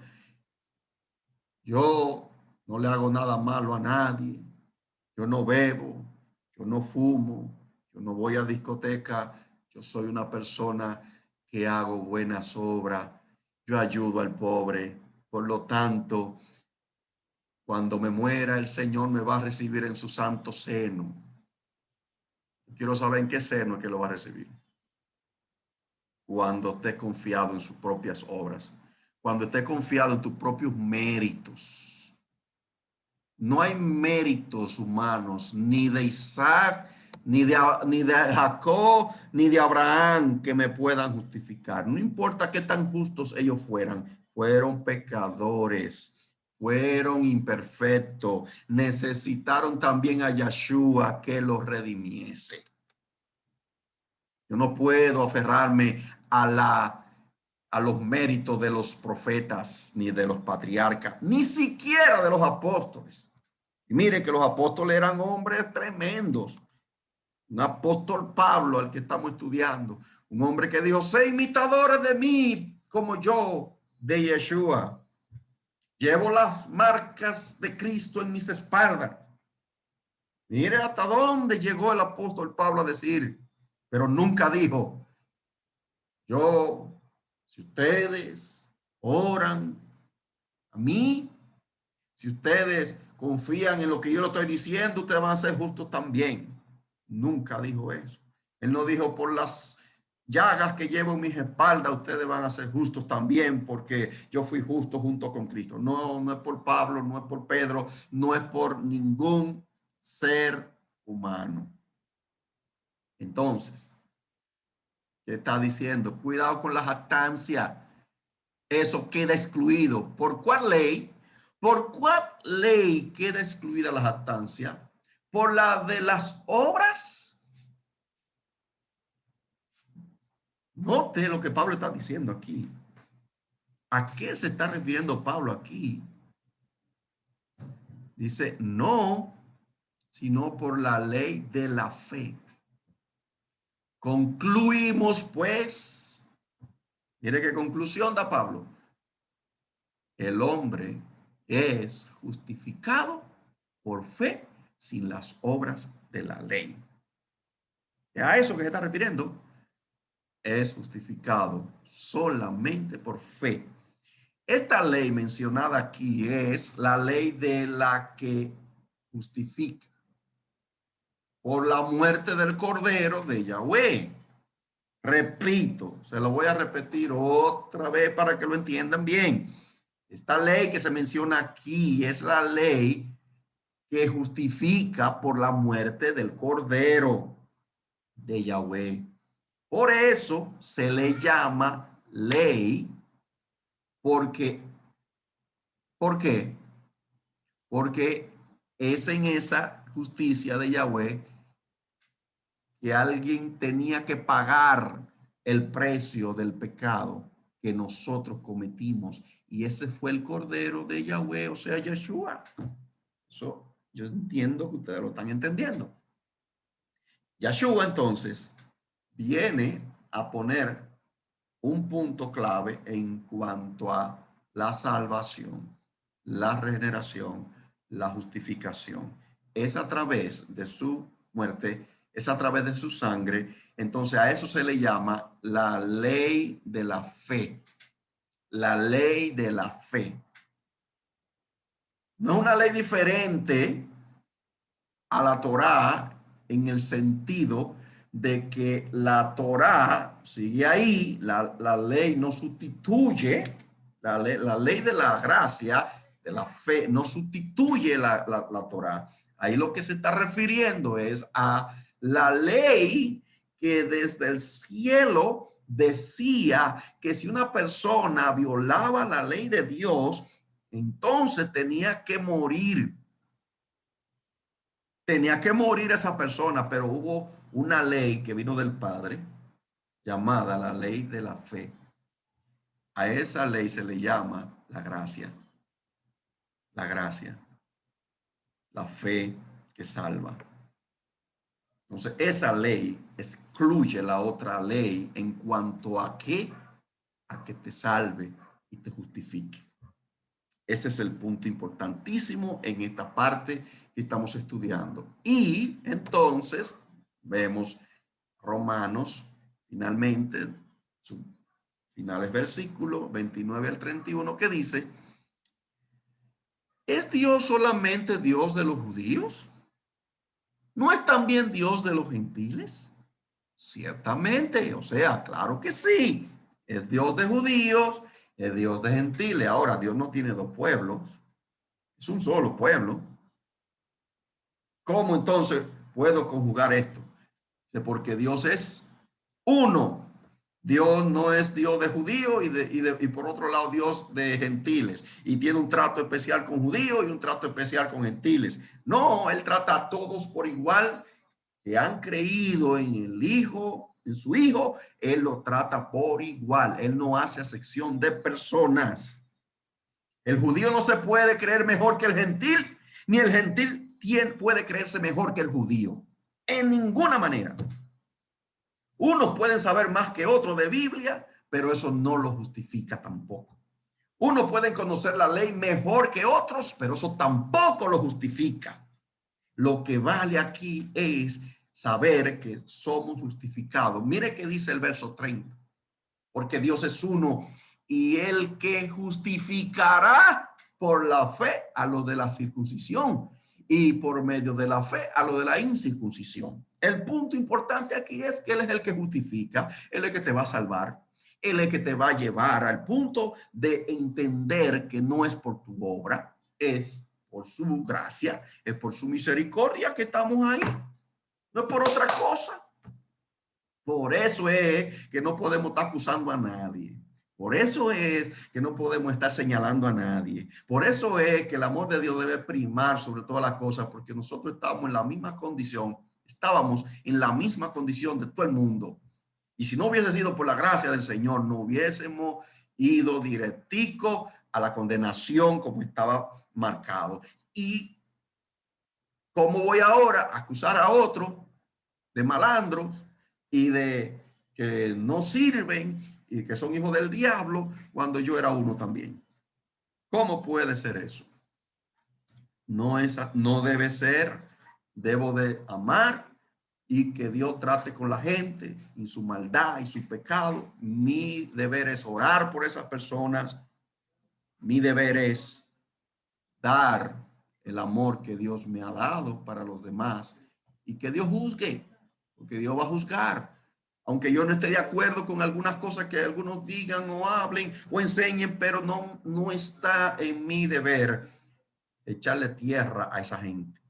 Speaker 1: Yo no le hago nada malo a nadie. Yo no bebo, yo no fumo, yo no voy a discoteca. Yo soy una persona que hago buenas obras. Yo ayudo al pobre. Por lo tanto, cuando me muera, el Señor me va a recibir en su santo seno. Quiero saber en qué seno es que lo va a recibir. Cuando esté confiado en sus propias obras. Cuando esté confiado en tus propios méritos. No hay méritos humanos, ni de Isaac, ni de Jacob, ni de Abraham que me puedan justificar. No importa qué tan justos ellos fueron pecadores, fueron imperfectos, necesitaron también a Yeshua que los redimiese. Yo no puedo aferrarme a los méritos de los profetas, ni de los patriarcas, ni siquiera de los apóstoles. Y mire que los apóstoles eran hombres tremendos. Un apóstol Pablo, al que estamos estudiando, un hombre que dijo, sé imitadores de mí como yo de Yeshua. Llevo las marcas de Cristo en mis espaldas. Mire hasta dónde llegó el apóstol Pablo a decir, pero nunca dijo, yo, si ustedes oran a mí, si ustedes confían en lo que yo le estoy diciendo, ustedes van a ser justos también. Nunca dijo eso. Él no dijo por las llagas que llevo en mis espaldas, ustedes van a ser justos también porque yo fui justo junto con Cristo. No, no es por Pablo, no es por Pedro, no es por ningún ser humano. Entonces, ¿qué está diciendo? Cuidado con la jactancia. Eso queda excluido. ¿Por cuál ley? ¿Por cuál ley queda excluida la jactancia? ¿Por la de las obras? Note lo que Pablo está diciendo aquí. ¿A qué se está refiriendo Pablo aquí? Dice, no, sino por la ley de la fe. Concluimos, pues, mire qué conclusión da Pablo. El hombre es justificado por fe sin las obras de la ley. A eso que se está refiriendo, es justificado solamente por fe. Esta ley mencionada aquí es la ley de la que justifica por la muerte del Cordero de Yahweh. Repito, se lo voy a repetir otra vez para que lo entiendan bien. Esta ley que se menciona aquí es la ley que justifica por la muerte del Cordero de Yahweh. Por eso se le llama ley, porque, ¿por qué? Porque es en esa justicia de Yahweh que alguien tenía que pagar el precio del pecado que nosotros cometimos. Y ese fue el Cordero de Yahweh, o sea, Yeshua. Eso yo entiendo que ustedes lo están entendiendo. Yeshua entonces viene a poner un punto clave en cuanto a la salvación, la regeneración, la justificación. es a través de su muerte, es a través de su sangre. Entonces a eso se le llama la ley de la fe. La ley de la fe. No es una ley diferente a la Torá en el sentido de que la Torá sigue ahí, la ley no sustituye, la ley de la gracia, de la fe, no sustituye la Torá. Ahí lo que se está refiriendo es a la ley que desde el cielo decía que si una persona violaba la ley de Dios, entonces tenía que morir. Tenía que morir esa persona, pero hubo una ley que vino del Padre llamada la ley de la fe. A esa ley se le llama la gracia, la fe que salva. Entonces, esa ley excluye la otra ley en cuanto a qué, a que te salve y te justifique. Ese es el punto importantísimo en esta parte que estamos estudiando. Y entonces vemos Romanos, finalmente, su finales versículo 29 al 31, que dice, ¿es Dios solamente Dios de los judíos? ¿No es también Dios de los gentiles? Ciertamente, o sea, claro que sí. Es Dios de judíos, es Dios de gentiles. Ahora, Dios no tiene dos pueblos, es un solo pueblo. ¿Cómo entonces puedo conjugar esto? Porque Dios es uno. Dios no es Dios de judíos y por otro lado Dios de gentiles. Y tiene un trato especial con judíos y un trato especial con gentiles. No, Él trata a todos por igual que han creído en el Hijo, en su Hijo. Él lo trata por igual. Él no hace acepción de personas. El judío no se puede creer mejor que el gentil, ni el gentil puede creerse mejor que el judío. En ninguna manera. Unos pueden saber más que otros de Biblia, pero eso no lo justifica tampoco. Unos pueden conocer la ley mejor que otros, pero eso tampoco lo justifica. Lo que vale aquí es saber que somos justificados. Mire qué dice el verso 30. Porque Dios es uno y el que justificará por la fe a los de la circuncisión y por medio de la fe a los de la incircuncisión. El punto importante aquí es que Él es el que justifica, Él es el que te va a salvar, Él es el que te va a llevar al punto de entender que no es por tu obra, es por su gracia, es por su misericordia que estamos ahí, no es por otra cosa. Por eso es que no podemos estar acusando a nadie. Por eso es que no podemos estar señalando a nadie. Por eso es que el amor de Dios debe primar sobre todas las cosas, porque nosotros estamos en la misma condición, estábamos en la misma condición de todo el mundo. Y si no hubiese sido por la gracia del Señor, no hubiésemos ido directico a la condenación como estaba marcado. ¿Y cómo voy ahora a acusar a otro de malandros y de que no sirven y que son hijos del diablo cuando yo era uno también? ¿Cómo puede ser eso? No debe ser. Debo de amar y que Dios trate con la gente y su maldad y su pecado. Mi deber es orar por esas personas. Mi deber es dar el amor que Dios me ha dado para los demás y que Dios juzgue, porque Dios va a juzgar. Aunque yo no esté de acuerdo con algunas cosas que algunos digan o hablen o enseñen, pero no está en mi deber echarle tierra a esa gente.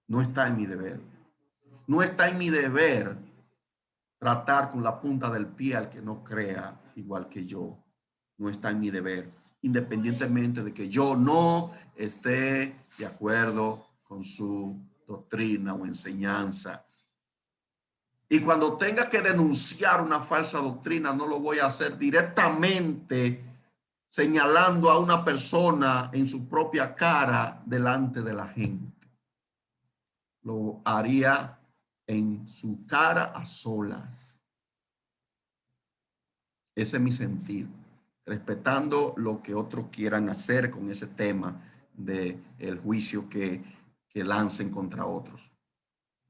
Speaker 1: No está en mi deber. No está en mi deber tratar con la punta del pie al que no crea igual que yo. No está en mi deber, independientemente de que yo no esté de acuerdo con su doctrina o enseñanza. Y cuando tenga que denunciar una falsa doctrina, no lo voy a hacer directamente señalando a una persona en su propia cara delante de la gente. Lo haría en su cara a solas. Ese es mi sentir, respetando lo que otros quieran hacer con ese tema. del juicio que lancen contra otros.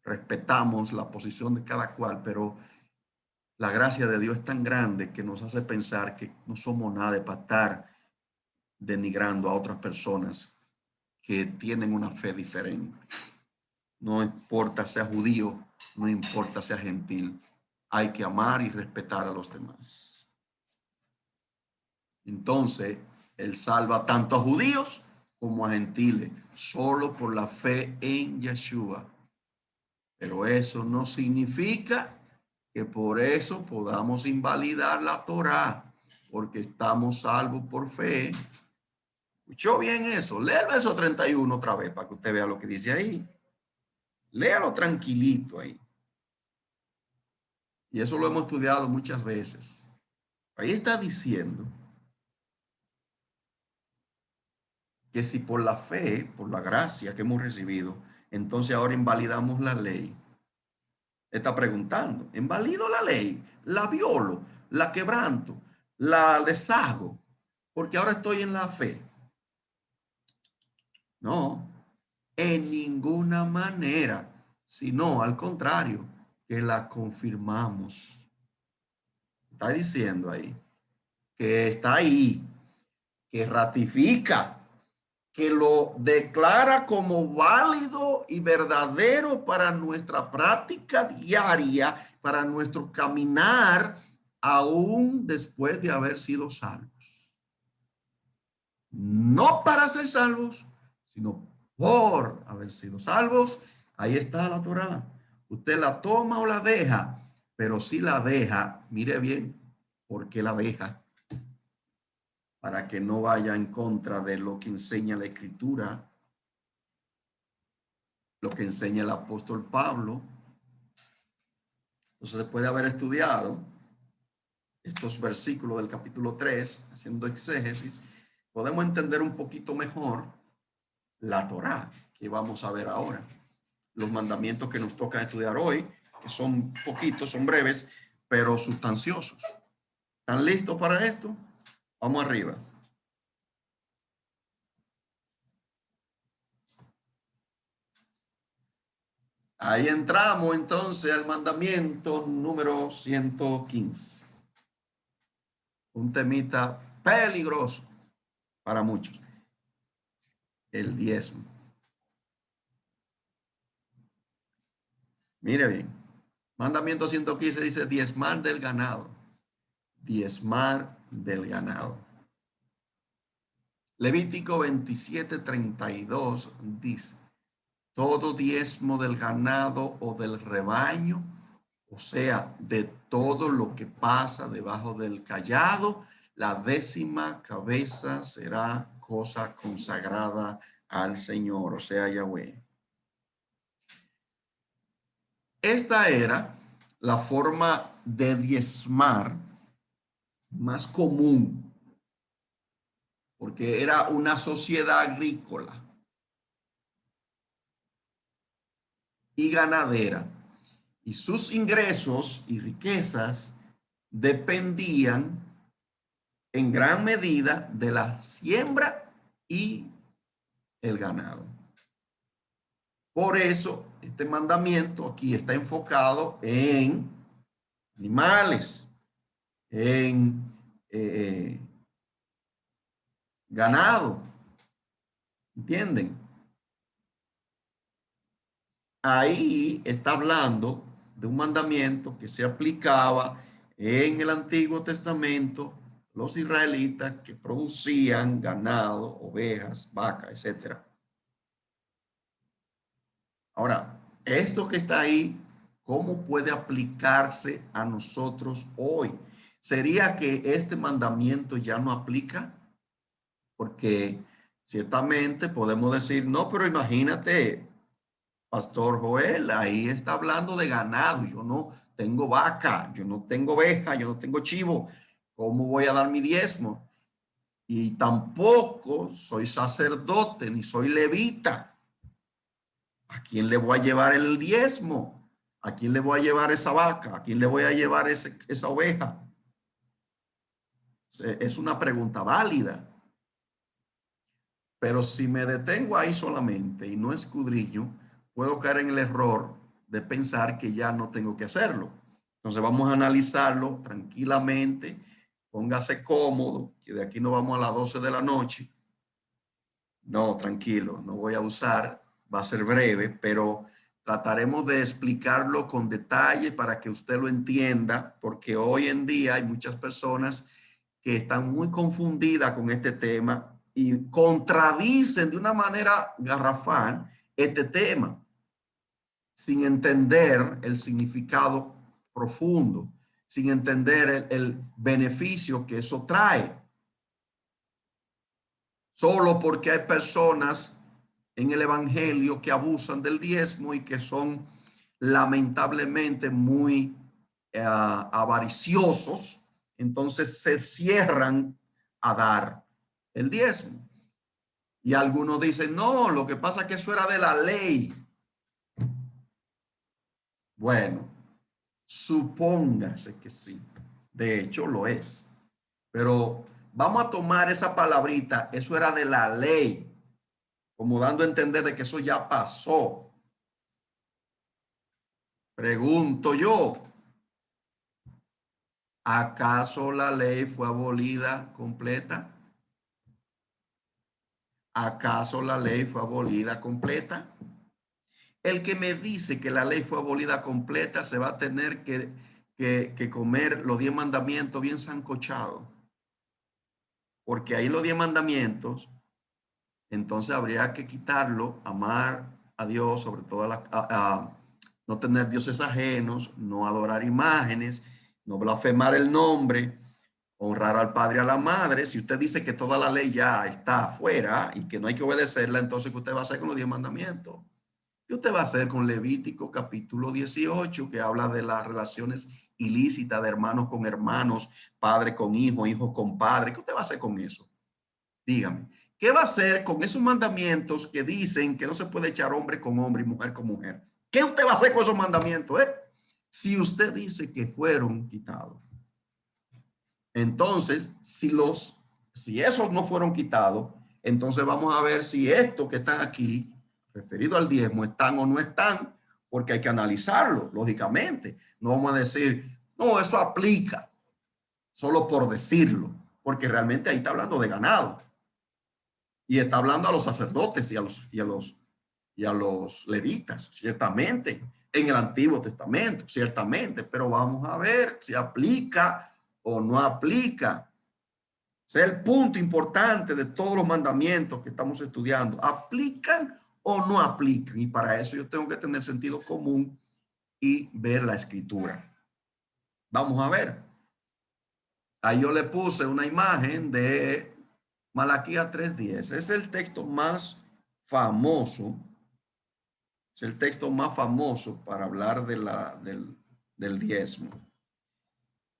Speaker 1: Respetamos la posición de cada cual, pero la gracia de Dios es tan grande que nos hace pensar que no somos nada para estar denigrando a otras personas que tienen una fe diferente. No importa sea judío, no importa sea gentil, hay que amar y respetar a los demás. Entonces, Él salva tanto a judíos como a gentiles, solo por la fe en Yeshua. Pero eso no significa que por eso podamos invalidar la Torá, porque estamos salvos por fe. ¿Escuchó bien eso? Lea el verso 31 otra vez para que usted vea lo que dice ahí. Léalo tranquilito ahí. Y eso lo hemos estudiado muchas veces. Ahí está diciendo que si por la fe, por la gracia que hemos recibido, entonces ahora invalidamos la ley. Está preguntando, ¿invalido la ley? ¿La violo? ¿La quebranto? ¿La deshago? Porque ahora estoy en la fe. No, en ninguna manera, sino al contrario, que la confirmamos. Está diciendo ahí que está ahí, que ratifica, que lo declara como válido y verdadero para nuestra práctica diaria, para nuestro caminar, aún después de haber sido salvos. No para ser salvos, sino por haber sido salvos. Ahí está la Torá. Usted la toma o la deja, pero si la deja, mire bien, ¿por qué la deja? Para que no vaya en contra de lo que enseña la Escritura, lo que enseña el apóstol Pablo. Entonces, después de haber estudiado estos versículos del capítulo 3, haciendo exégesis, podemos entender un poquito mejor la Torá, que vamos a ver ahora. Los mandamientos que nos toca estudiar hoy, que son poquitos, son breves, pero sustanciosos. ¿Están listos para esto? Vamos arriba. Ahí entramos entonces al mandamiento número 115. Un temita peligroso para muchos. El diezmo. Mire bien. Mandamiento 115 dice diezmar del ganado. Diezmar del ganado. Levítico 27:32 dice: todo diezmo del ganado o del rebaño, o sea, de todo lo que pasa debajo del cayado, la 10ª cabeza será cosa consagrada al Señor, o sea, Yahweh. Esta era la forma de diezmar más común, porque era una sociedad agrícola y ganadera, y sus ingresos y riquezas dependían en gran medida de la siembra y el ganado. Por eso, este mandamiento aquí está enfocado en animales, en ganado. ¿Entienden? Ahí está hablando de un mandamiento que se aplicaba en el Antiguo Testamento, los israelitas que producían ganado, ovejas, vacas, etc. Ahora, esto que está ahí, ¿cómo puede aplicarse a nosotros hoy? ¿Sería que este mandamiento ya no aplica? Porque ciertamente podemos decir, no, pero imagínate, Pastor Joel, ahí está hablando de ganado. Yo no tengo vaca, yo no tengo oveja, yo no tengo chivo. ¿Cómo voy a dar mi diezmo? Y tampoco soy sacerdote ni soy levita. ¿A quién le voy a llevar el diezmo? ¿A quién le voy a llevar esa vaca? ¿A quién le voy a llevar esa oveja? Es una pregunta válida. Pero si me detengo ahí solamente y no escudriño, puedo caer en el error de pensar que ya no tengo que hacerlo. Entonces vamos a analizarlo tranquilamente. Póngase cómodo, que de aquí no vamos a las 12 de la noche. No, tranquilo, no voy a usar, va a ser breve, pero trataremos de explicarlo con detalle para que usted lo entienda, porque hoy en día hay muchas personas que están muy confundidas con este tema y contradicen de una manera garrafal este tema sin entender el significado profundo, sin entender el beneficio que eso trae. Solo porque hay personas en el evangelio que abusan del diezmo y que son lamentablemente muy avariciosos, entonces se cierran a dar el diezmo. Y algunos dicen, no, lo que pasa es que eso era de la ley. Bueno, supóngase que sí. De hecho, lo es. Pero vamos a tomar esa palabrita, eso era de la ley, como dando a entender de que eso ya pasó. Pregunto yo, ¿acaso la ley fue abolida completa? ¿Acaso la ley fue abolida completa? El que me dice que la ley fue abolida completa se va a tener que comer los 10 mandamientos bien sancochados. Porque ahí los 10 mandamientos, entonces habría que quitarlo, amar a Dios, sobre todo no tener dioses ajenos, no adorar imágenes, no blasfemar el nombre, honrar al padre y a la madre. Si usted dice que toda la ley ya está afuera y que no hay que obedecerla, entonces ¿qué usted va a hacer con los 10 mandamientos? ¿Qué usted va a hacer con Levítico capítulo 18, que habla de las relaciones ilícitas de hermanos con hermanos, padre con hijo, hijo con padre? ¿Qué usted va a hacer con eso? Dígame. ¿Qué va a hacer con esos mandamientos que dicen que no se puede echar hombre con hombre y mujer con mujer? ¿Qué usted va a hacer con esos mandamientos? Si usted dice que fueron quitados. Entonces, si esos no fueron quitados, entonces vamos a ver si estos que están aquí, referido al diezmo, están o no están, porque hay que analizarlo, lógicamente. No vamos a decir, no, eso aplica, solo por decirlo, porque realmente ahí está hablando de ganado. Y está hablando a los sacerdotes y a los levitas, ciertamente, en el Antiguo Testamento, ciertamente, pero vamos a ver si aplica o no aplica. Ese es el punto importante de todos los mandamientos que estamos estudiando. ¿Aplican o no aplican? Y para eso yo tengo que tener sentido común y ver la escritura. Vamos a ver. Ahí yo le puse una imagen de Malaquías 3:10. Es el texto más famoso. Es el texto más famoso para hablar del diezmo.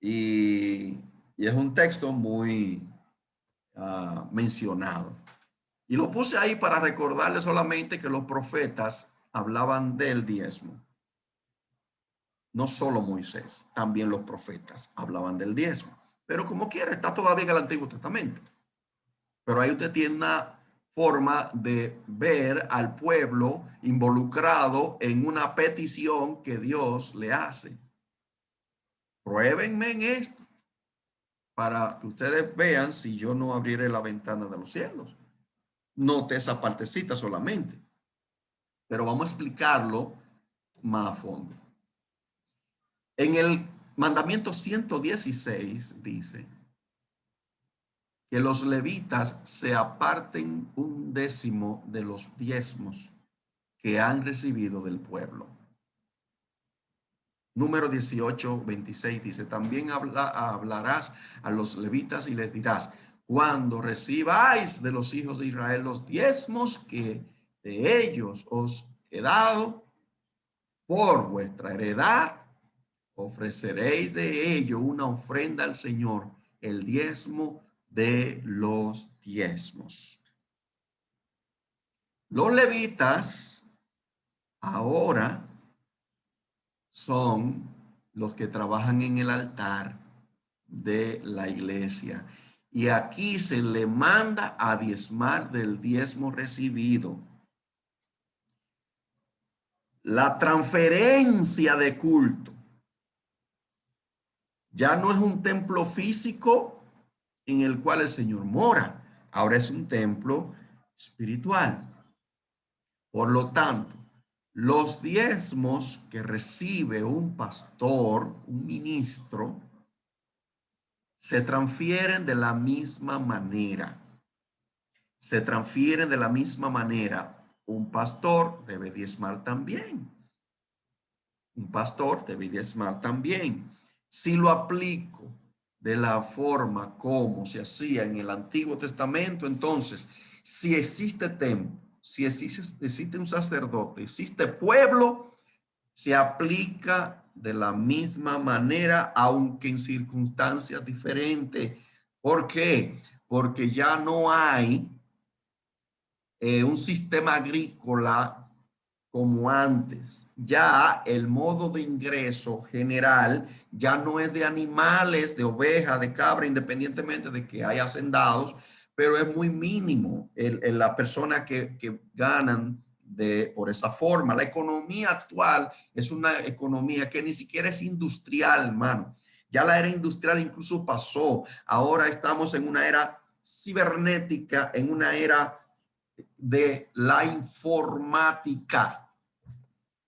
Speaker 1: Y es un texto muy mencionado. Y lo puse ahí para recordarle solamente que los profetas hablaban del diezmo. No solo Moisés, también los profetas hablaban del diezmo. Pero como quiera, está todavía en el Antiguo Testamento. Pero ahí usted tiene una forma de ver al pueblo involucrado en una petición que Dios le hace. Pruébenme en esto para que ustedes vean si yo no abriré la ventana de los cielos. Note esa partecita solamente, pero vamos a explicarlo más a fondo. En el mandamiento 116 dice que los levitas se aparten 1/10 de los diezmos que han recibido del pueblo. Número 18:26 dice, también hablarás a los levitas y les dirás, cuando recibáis de los hijos de Israel los diezmos que de ellos os he dado por vuestra heredad, ofreceréis de ello una ofrenda al Señor, el diezmo de los diezmos. Los levitas ahora son los que trabajan en el altar de la iglesia Y aquí se le manda a diezmar del diezmo recibido. La transferencia de culto ya no es un templo físico en el cual el Señor mora. Ahora es un templo espiritual. Por lo tanto, los diezmos que recibe un pastor, un ministro, se transfieren de la misma manera. Se transfieren de la misma manera. Un pastor debe diezmar también. Un pastor debe diezmar también. Si lo aplico de la forma como se hacía en el Antiguo Testamento, entonces, si existe templo, si existe un sacerdote, existe pueblo, se aplica de la misma manera, aunque en circunstancias diferentes. ¿Por qué? Porque ya no hay un sistema agrícola como antes. Ya el modo de ingreso general ya no es de animales, de oveja, de cabra, independientemente de que haya hacendados, pero es muy mínimo la persona que ganan por esa forma. La economía actual es una economía que ni siquiera es industrial, hermano. Ya la era industrial incluso pasó. Ahora estamos en una era cibernética, en una era de la informática.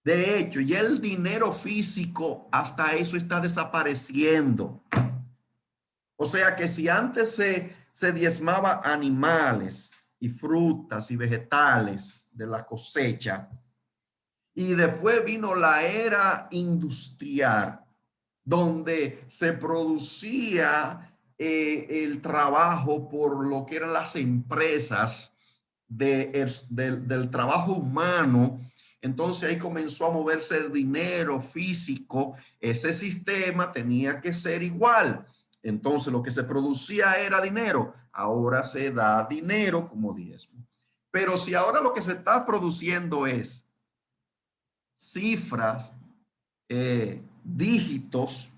Speaker 1: De hecho, ya el dinero físico, hasta eso está desapareciendo. O sea que si antes se diezmaba animales y frutas y vegetales de la cosecha, y después vino la era industrial, donde se producía el trabajo por lo que eran las empresas del trabajo humano. Entonces ahí comenzó a moverse el dinero físico. Ese sistema tenía que ser igual. Entonces lo que se producía era dinero. Ahora se da dinero como diezmo. Pero si ahora lo que se está produciendo es cifras, dígitos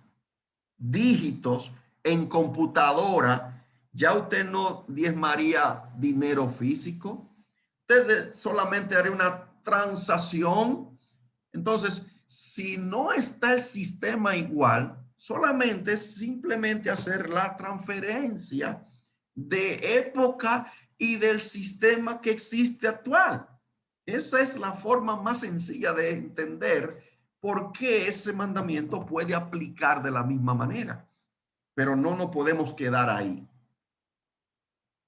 Speaker 1: en computadora, ya usted no diezmaría dinero físico, usted solamente haría una transacción. Entonces, si no está el sistema igual, solamente es simplemente hacer la transferencia de época y del sistema que existe actual. Esa es la forma más sencilla de entender por qué ese mandamiento puede aplicar de la misma manera. Pero no nos podemos quedar ahí.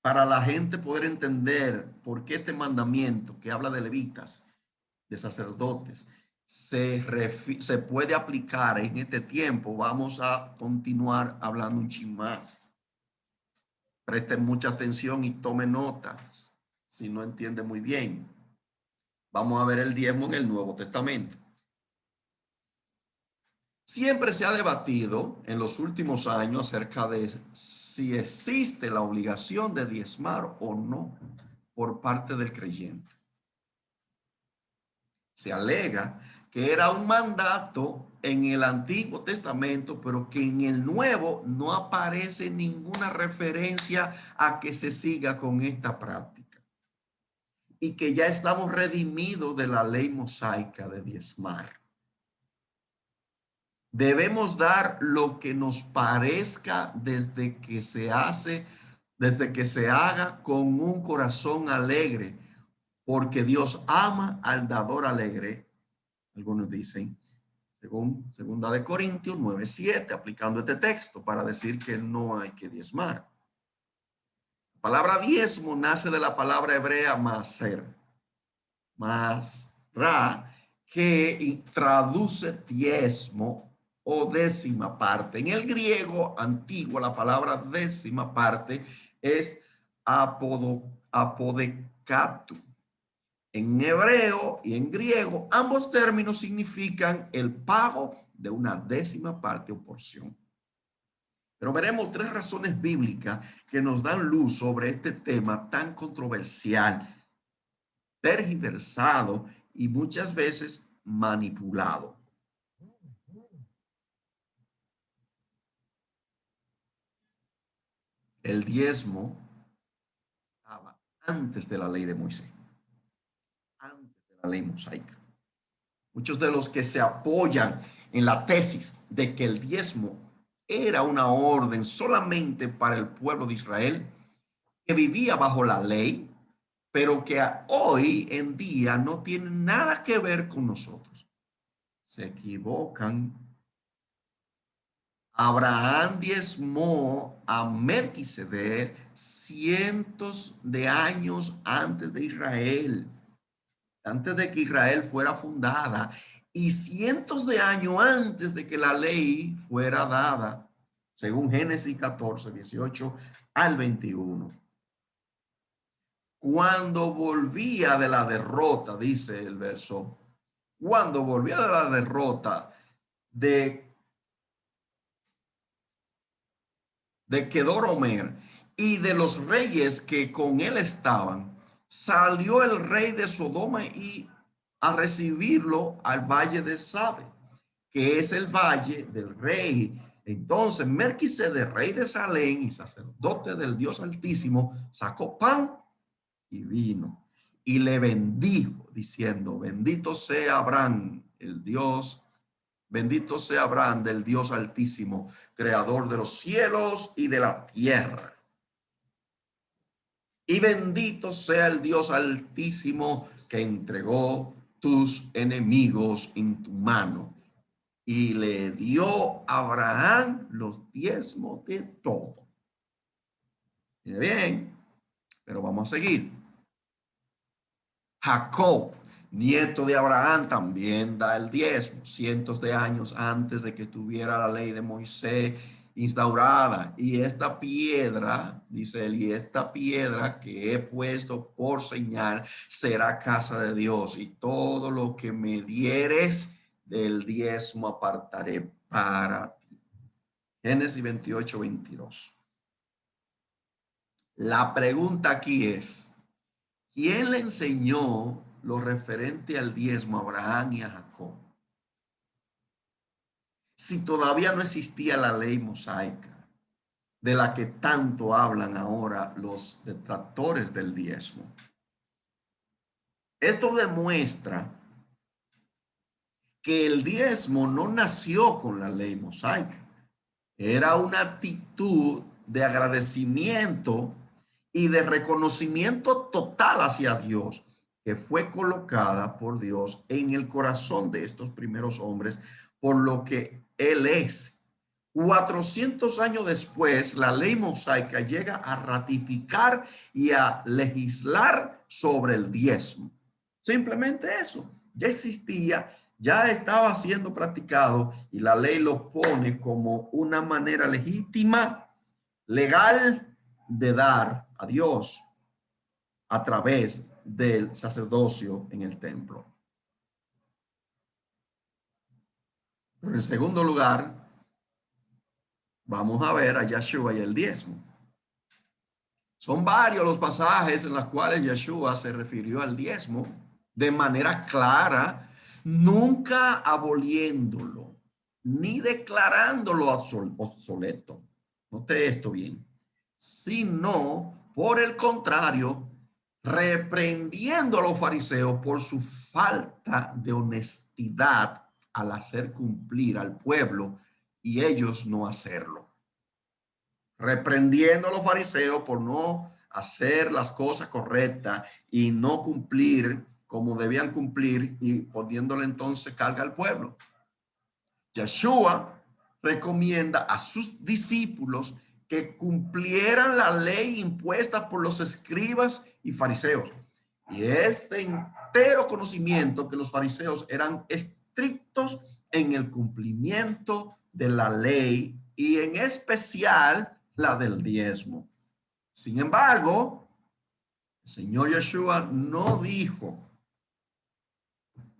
Speaker 1: Para la gente poder entender por qué este mandamiento que habla de levitas, de sacerdotes, se puede aplicar en este tiempo, vamos a continuar hablando un chin más. Presten mucha atención y tomen notas si no entiende muy bien. Vamos a ver el diezmo en el Nuevo Testamento. Siempre se ha debatido en los últimos años acerca de si existe la obligación de diezmar o no por parte del creyente. Se alega que era un mandato en el Antiguo Testamento, pero que en el Nuevo no aparece ninguna referencia a que se siga con esta práctica. Y que ya estamos redimidos de la ley mosaica de diezmar. Debemos dar lo que nos parezca desde que se haga con un corazón alegre, porque Dios ama al dador alegre. Algunos dicen, según 2 Corintios 9:7, aplicando este texto para decir que no hay que diezmar. La palabra diezmo nace de la palabra hebrea maser, masra, que traduce diezmo o décima parte. En el griego antiguo, la palabra décima parte es apodecatu. En hebreo y en griego, ambos términos significan el pago de una décima parte o porción. Pero veremos tres razones bíblicas que nos dan luz sobre este tema tan controversial, tergiversado y muchas veces manipulado. el diezmo estaba antes de la ley de Moisés, antes de la ley mosaica. Muchos de los que se apoyan en la tesis de que el diezmo era una orden solamente para el pueblo de Israel, que vivía bajo la ley, pero que hoy en día no tiene nada que ver con nosotros. Se equivocan. Abraham diezmó a Melquisedec cientos de años antes de Israel, antes de que Israel fuera fundada y cientos de años antes de que la ley fuera dada, según Génesis 14, 18 al 21. Cuando volvía de la derrota, dice el verso, cuando volvía de la derrota de Kedoromer y de los reyes que con él estaban, salió el rey de Sodoma y a recibirlo al valle de Sabe, que es el valle del rey. Entonces Melquisedec, rey de Salem y sacerdote del Dios Altísimo, sacó pan y vino y le bendijo, diciendo: bendito sea Abraham, el Dios, bendito sea Abraham del Dios Altísimo, creador de los cielos y de la tierra. Y bendito sea el Dios Altísimo que entregó tus enemigos en tu mano. Y le dio a Abraham los diezmos de todo. Mire bien, pero vamos a seguir. Jacob, nieto de Abraham, también da el diezmo, cientos de años antes de que tuviera la ley de Moisés instaurada. Y esta piedra, dice él, y esta piedra que he puesto por señal será casa de Dios, y todo lo que me dieres del diezmo apartaré para ti. Génesis 28, 22. La pregunta aquí es: ¿quién le enseñó lo referente al diezmo a Abraham y a Jacob? Si todavía no existía la ley mosaica, de la que tanto hablan ahora los detractores del diezmo. Esto demuestra que el diezmo no nació con la ley mosaica. Era una actitud de agradecimiento y de reconocimiento total hacia Dios, que fue colocada por Dios en el corazón de estos primeros hombres, por lo que Él es. 400 años después, la ley mosaica llega a ratificar y a legislar sobre el diezmo. Simplemente eso. Ya existía, ya estaba siendo practicado, y la ley lo pone como una manera legítima, legal, de dar a Dios a través del sacerdocio en el templo. Pero en segundo lugar, vamos a ver a Yeshua y el diezmo. Son varios los pasajes en los cuales Yeshua se refirió al diezmo de manera clara, nunca aboliéndolo, ni declarándolo obsoleto. Note esto bien. Sino, por el contrario, reprendiendo a los fariseos por su falta de honestidad al hacer cumplir al pueblo y ellos no hacerlo. Reprendiendo a los fariseos por no hacer las cosas correctas y no cumplir como debían cumplir, y poniéndole entonces carga al pueblo. Yeshua recomienda a sus discípulos que cumplieran la ley impuesta por los escribas y fariseos. Y este entero conocimiento que los fariseos eran estrictos en el cumplimiento de la ley, y en especial la del diezmo. Sin embargo, el Señor Yeshua no dijo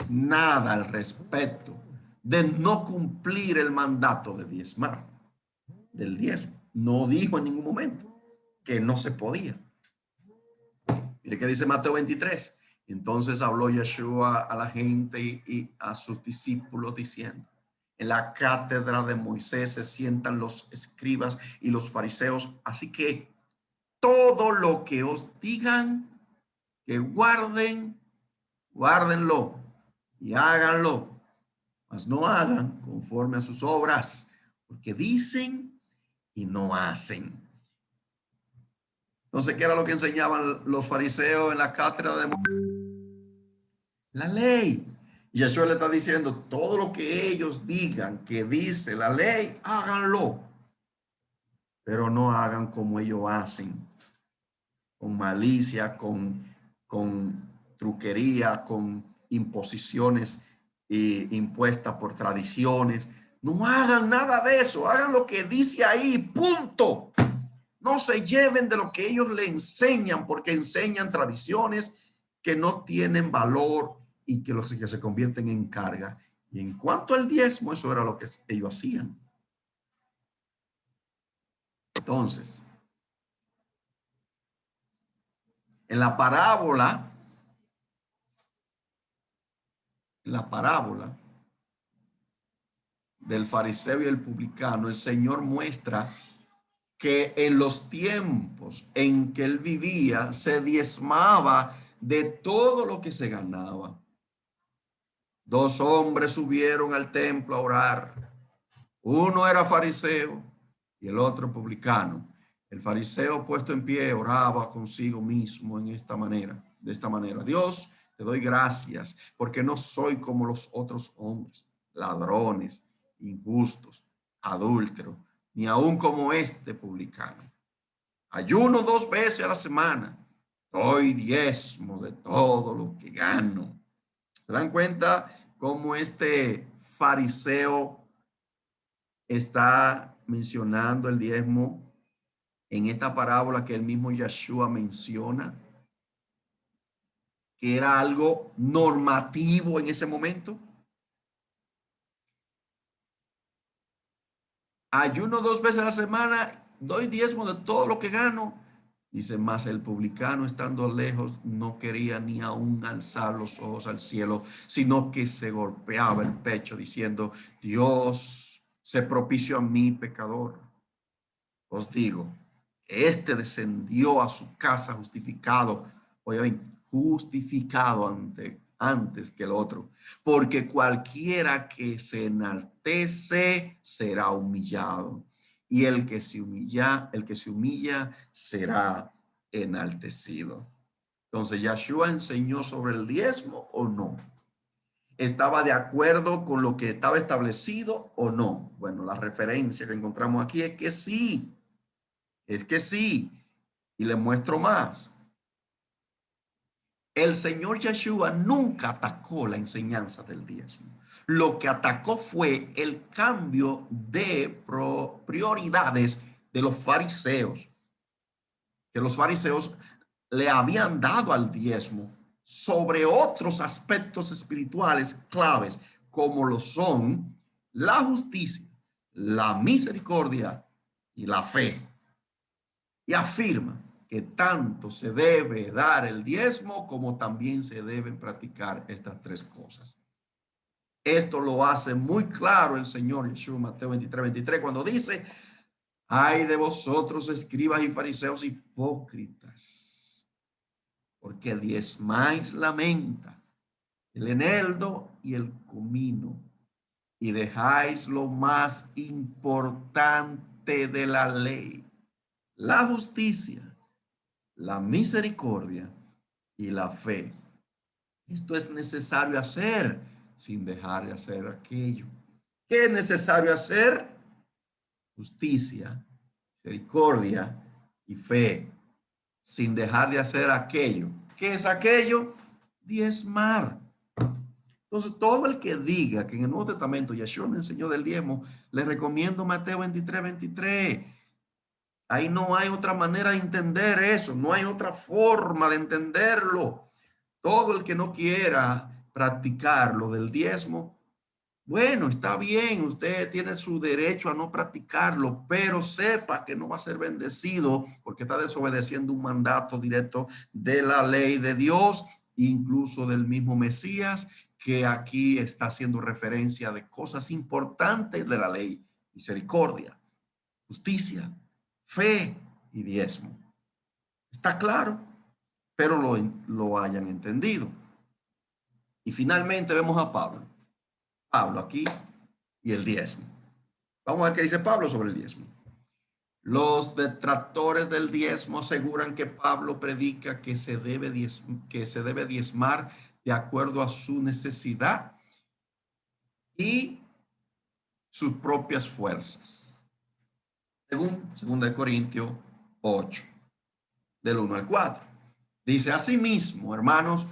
Speaker 1: nada al respecto de no cumplir el mandato de diezmar, del diezmo. No dijo en ningún momento que no se podía. Mire qué dice Mateo 23. Entonces habló Yeshua a la gente y a sus discípulos diciendo: en la cátedra de Moisés se sientan los escribas y los fariseos, así que todo lo que os digan que guarden, guárdenlo y háganlo, mas no hagan conforme a sus obras, porque dicen y no hacen. Entonces, ¿qué era lo que enseñaban los fariseos en la cátedra de la ley? Y Yeshua le está diciendo, todo lo que ellos digan que dice la ley, háganlo, pero no hagan como ellos hacen, con malicia, con truquería, con imposiciones impuestas por tradiciones. No hagan nada de eso, hagan lo que dice ahí, punto. No se lleven de lo que ellos le enseñan, porque enseñan tradiciones que no tienen valor y que los que se convierten en carga. Y en cuanto al diezmo, eso era lo que ellos hacían. Entonces, en la parábola, del fariseo y el publicano, el Señor muestra que en los tiempos en que él vivía se diezmaba de todo lo que se ganaba. Dos hombres subieron al templo a orar. Uno era fariseo y el otro publicano. El fariseo, puesto en pie, oraba consigo mismo de esta manera. Dios, te doy gracias porque no soy como los otros hombres, ladrones, injustos, adúlteros, ni aun como este publicano. Ayuno 2 veces a la semana. Doy diezmo de todo lo que gano. ¿Se dan cuenta cómo este fariseo está mencionando el diezmo en esta parábola que el mismo Yeshua menciona, que era algo normativo en ese momento? Ayuno 2 veces a la semana, doy diezmo de todo lo que gano. Dice, más el publicano estando lejos no quería ni aún alzar los ojos al cielo, sino que se golpeaba el pecho diciendo, Dios, sé propicio a mí, pecador. Os digo, que este descendió a su casa justificado, oye bien, justificado antes que el otro, porque cualquiera que se enaltece será humillado, y el que se humilla será enaltecido. Entonces, ¿Yeshua enseñó sobre el diezmo o no? ¿Estaba de acuerdo con lo que estaba establecido o no? Bueno, la referencia que encontramos aquí es que sí. Es que sí, y le muestro más. El Señor Yeshua nunca atacó la enseñanza del diezmo. Lo que atacó fue el cambio de prioridades de los fariseos, que los fariseos le habían dado al diezmo sobre otros aspectos espirituales claves, como lo son la justicia, la misericordia y la fe. Y afirma que tanto se debe dar el diezmo como también se deben practicar estas 3 cosas. Esto lo hace muy claro el Señor Yeshua, Mateo 23, cuando dice, ay de vosotros, escribas y fariseos hipócritas, porque diezmáis la menta, el eneldo y el comino, y dejáis lo más importante de la ley, la justicia, la misericordia y la fe. Esto es necesario hacer sin dejar de hacer aquello. ¿Qué es necesario hacer? Justicia, misericordia y fe, sin dejar de hacer aquello. ¿Qué es aquello? Diezmar. Entonces, todo el que diga que en el Nuevo Testamento Yeshua me enseñó del diezmo, le recomiendo Mateo 23. Ahí no hay otra manera de entender eso, no hay otra forma de entenderlo. Todo el que no quiera practicar lo del diezmo, bueno, está bien, usted tiene su derecho a no practicarlo, pero sepa que no va a ser bendecido porque está desobedeciendo un mandato directo de la ley de Dios, incluso del mismo Mesías, que aquí está haciendo referencia de cosas importantes de la ley: misericordia, justicia, fe y diezmo. Está claro, pero lo hayan entendido. Y finalmente vemos a Pablo. Pablo aquí y el diezmo. Vamos a ver qué dice Pablo sobre el diezmo. Los detractores del diezmo aseguran que Pablo predica que se debe diezmar de acuerdo a su necesidad y sus propias fuerzas. Según 2 Corintios 8, del 1 al 4. Dice: asimismo, hermanos,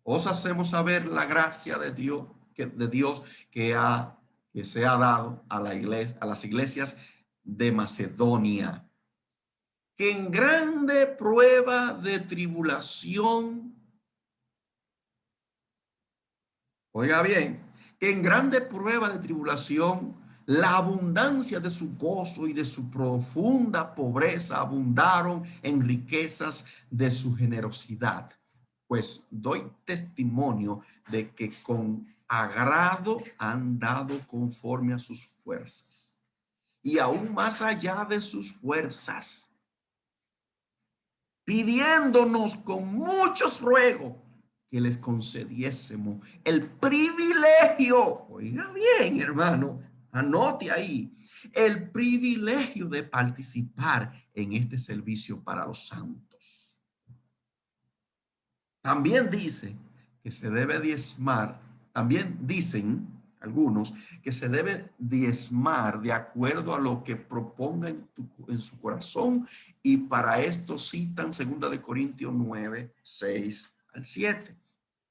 Speaker 1: os hacemos saber la gracia de Dios que se ha dado a las iglesias de Macedonia, que en grande prueba de tribulación, oiga bien, que en grande prueba de tribulación, la abundancia de su gozo y de su profunda pobreza abundaron en riquezas de su generosidad. Pues doy testimonio de que con agrado han dado conforme a sus fuerzas, y aún más allá de sus fuerzas, pidiéndonos con muchos ruegos que les concediésemos el privilegio, oiga bien, hermano, anote ahí, el privilegio de participar en este servicio para los santos. También dice que se debe diezmar, también dicen algunos que se debe diezmar de acuerdo a lo que proponga en su corazón, y para esto citan 2 Corintios 9, 6 al 7,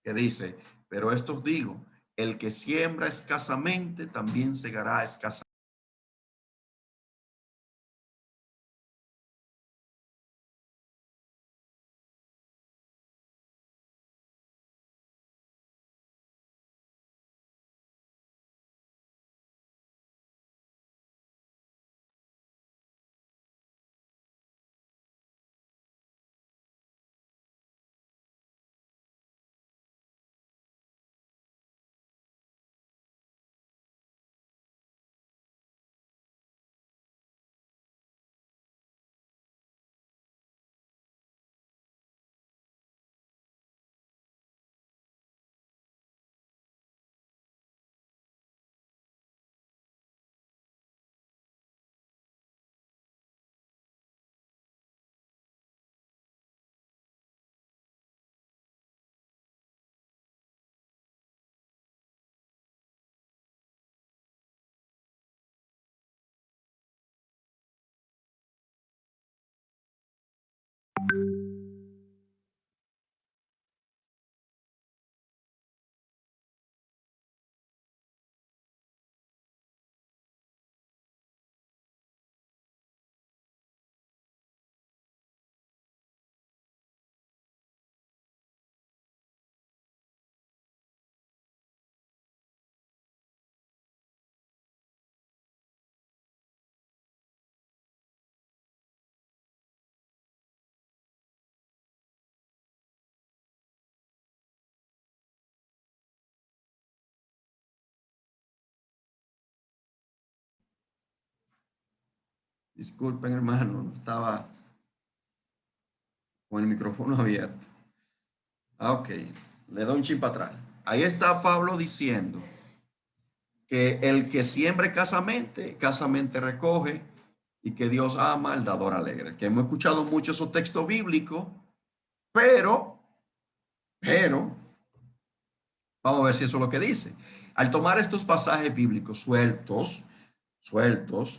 Speaker 1: que dice: pero esto os digo, el que siembra escasamente también segará escasamente. Disculpen, hermano, no estaba con el micrófono abierto. Ok, le doy un chip para atrás. Ahí está Pablo diciendo que el que siembre escasamente, escasamente recoge, y que Dios ama al dador alegre. Que hemos escuchado mucho esos textos bíblicos, pero, vamos a ver si eso es lo que dice. Al tomar estos pasajes bíblicos sueltos,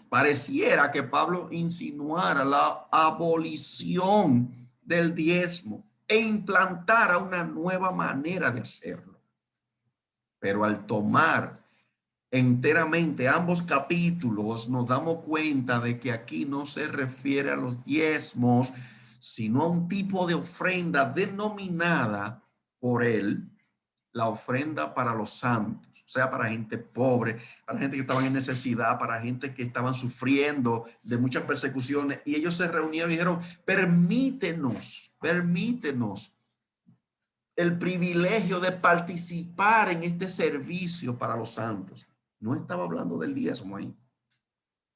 Speaker 1: pareciera que Pablo insinuara la abolición del diezmo e implantara una nueva manera de hacerlo. Pero al tomar enteramente ambos capítulos, nos damos cuenta de que aquí no se refiere a los diezmos, sino a un tipo de ofrenda denominada por él la ofrenda para los santos, o sea, para gente pobre, para gente que estaban en necesidad, para gente que estaban sufriendo de muchas persecuciones. Y ellos se reunieron y dijeron: permítenos el privilegio de participar en este servicio para los santos. No estaba hablando del diezmo ahí,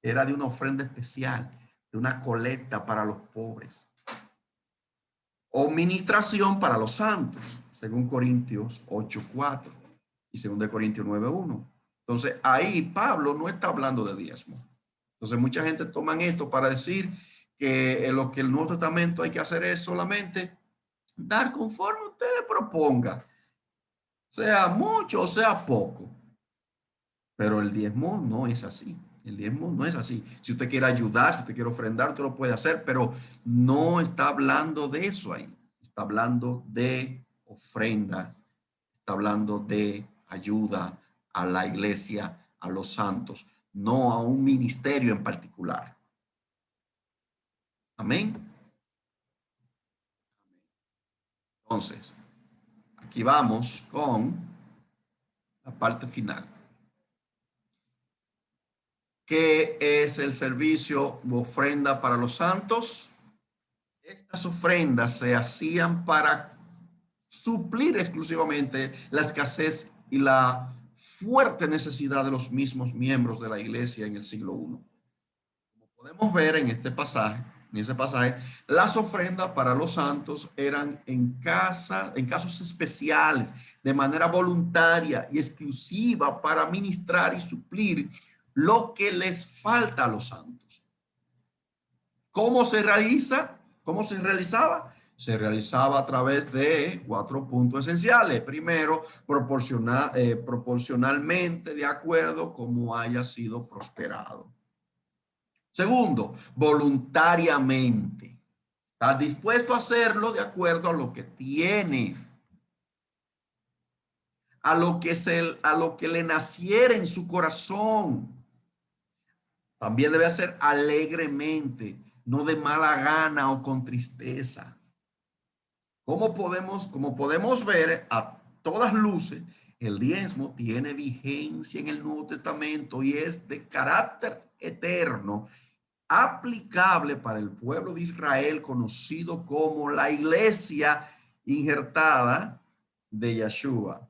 Speaker 1: era de una ofrenda especial, de una colecta para los pobres. o ministración para los santos, según Corintios 8:4 y según de Corintios 9:1. Entonces, ahí Pablo no está hablando de diezmo. Entonces, mucha gente toma esto para decir que lo que el Nuevo Testamento hay que hacer es solamente dar conforme usted proponga, sea mucho o sea poco. Pero el diezmo no es así. El diezmo no es así. Si usted quiere ayudar, si usted quiere ofrendar, usted lo puede hacer, pero no está hablando de eso ahí. Está hablando de ofrenda, está hablando de ayuda a la iglesia, a los santos, no a un ministerio en particular. Amén. Entonces, aquí vamos con la parte final. ¿Qué es el servicio u ofrenda para los santos? Estas ofrendas se hacían para suplir exclusivamente la escasez y la fuerte necesidad de los mismos miembros de la iglesia en el siglo I. Como podemos ver en este pasaje, en ese pasaje, las ofrendas para los santos eran en casos especiales, de manera voluntaria y exclusiva para ministrar y suplir lo que les falta a los santos. ¿Cómo se realiza? ¿Cómo se realizaba? Se realizaba a través de 4 puntos esenciales. Primero, proporcionalmente de acuerdo como haya sido prosperado. Segundo, voluntariamente. Estás dispuesto a hacerlo de acuerdo a lo que tiene, a lo que le naciera en su corazón. También debe hacer alegremente, no de mala gana o con tristeza. Como podemos ver a todas luces, el diezmo tiene vigencia en el Nuevo Testamento y es de carácter eterno, aplicable para el pueblo de Israel, conocido como la iglesia injertada de Yeshua,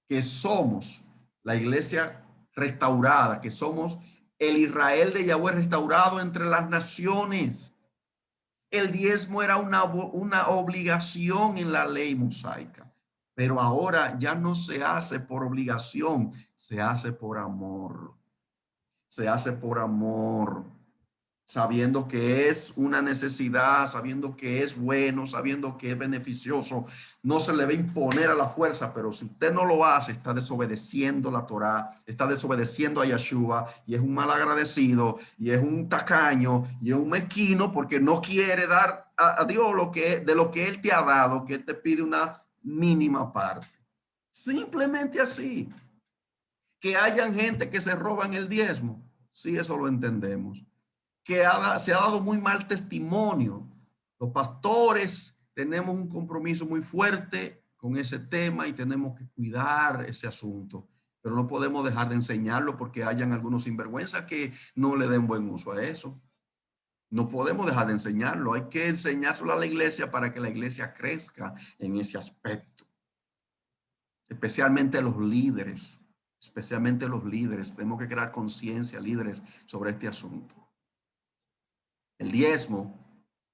Speaker 1: que somos la iglesia restaurada, que somos el Israel de Yahweh restaurado entre las naciones. El diezmo era una obligación en la ley mosaica, pero ahora ya no se hace por obligación, se hace por amor. Se hace por amor, sabiendo que es una necesidad, sabiendo que es bueno, sabiendo que es beneficioso. No se le va a imponer a la fuerza, pero si usted no lo hace, está desobedeciendo la Torá, está desobedeciendo a Yeshua y es un mal agradecido y es un tacaño y es un mezquino porque no quiere dar a Dios de lo que Él te ha dado, que Él te pide una mínima parte. Simplemente así. Que hayan gente que se roban el diezmo, sí, eso lo entendemos. Se ha dado muy mal testimonio. Los pastores tenemos un compromiso muy fuerte con ese tema y tenemos que cuidar ese asunto, pero no podemos dejar de enseñarlo porque hayan algunos sinvergüenzas que no le den buen uso a eso. No podemos dejar de enseñarlo, hay que enseñárselo a la iglesia para que la iglesia crezca en ese aspecto, especialmente los líderes. Especialmente los líderes, tenemos que crear conciencia, líderes, sobre este asunto. El diezmo,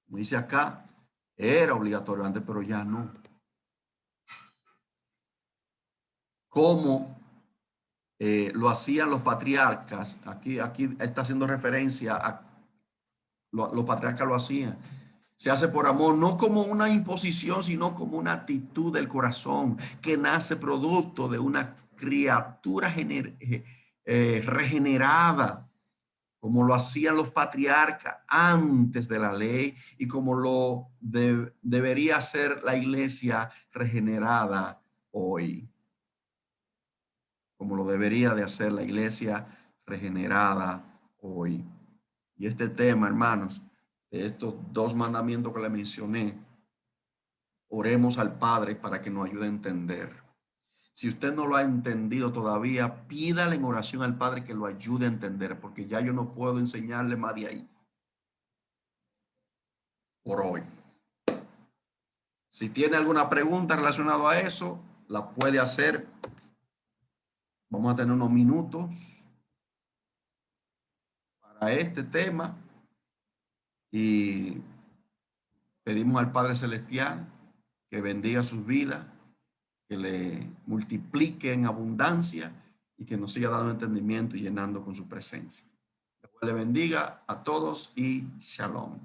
Speaker 1: como dice acá, era obligatorio antes, pero ya no. Como lo hacían los patriarcas, aquí está haciendo referencia a los patriarcas lo hacían. Se hace por amor, no como una imposición, sino como una actitud del corazón que nace producto de una criatura regenerada, como lo hacían los patriarcas antes de la ley y como lo debería ser la iglesia regenerada hoy, como lo debería de hacer la iglesia regenerada hoy. Y este tema, hermanos, de estos 2 mandamientos que le mencioné, oremos al Padre para que nos ayude a entender. Si usted no lo ha entendido todavía, pídale en oración al Padre que lo ayude a entender, porque ya yo no puedo enseñarle más de ahí por hoy. Si tiene alguna pregunta relacionada a eso, la puede hacer. Vamos a tener unos minutos para este tema y Pedimos al Padre Celestial que bendiga sus vidas, que le multiplique en abundancia y que nos siga dando entendimiento y llenando con su presencia. Que le bendiga a todos y shalom.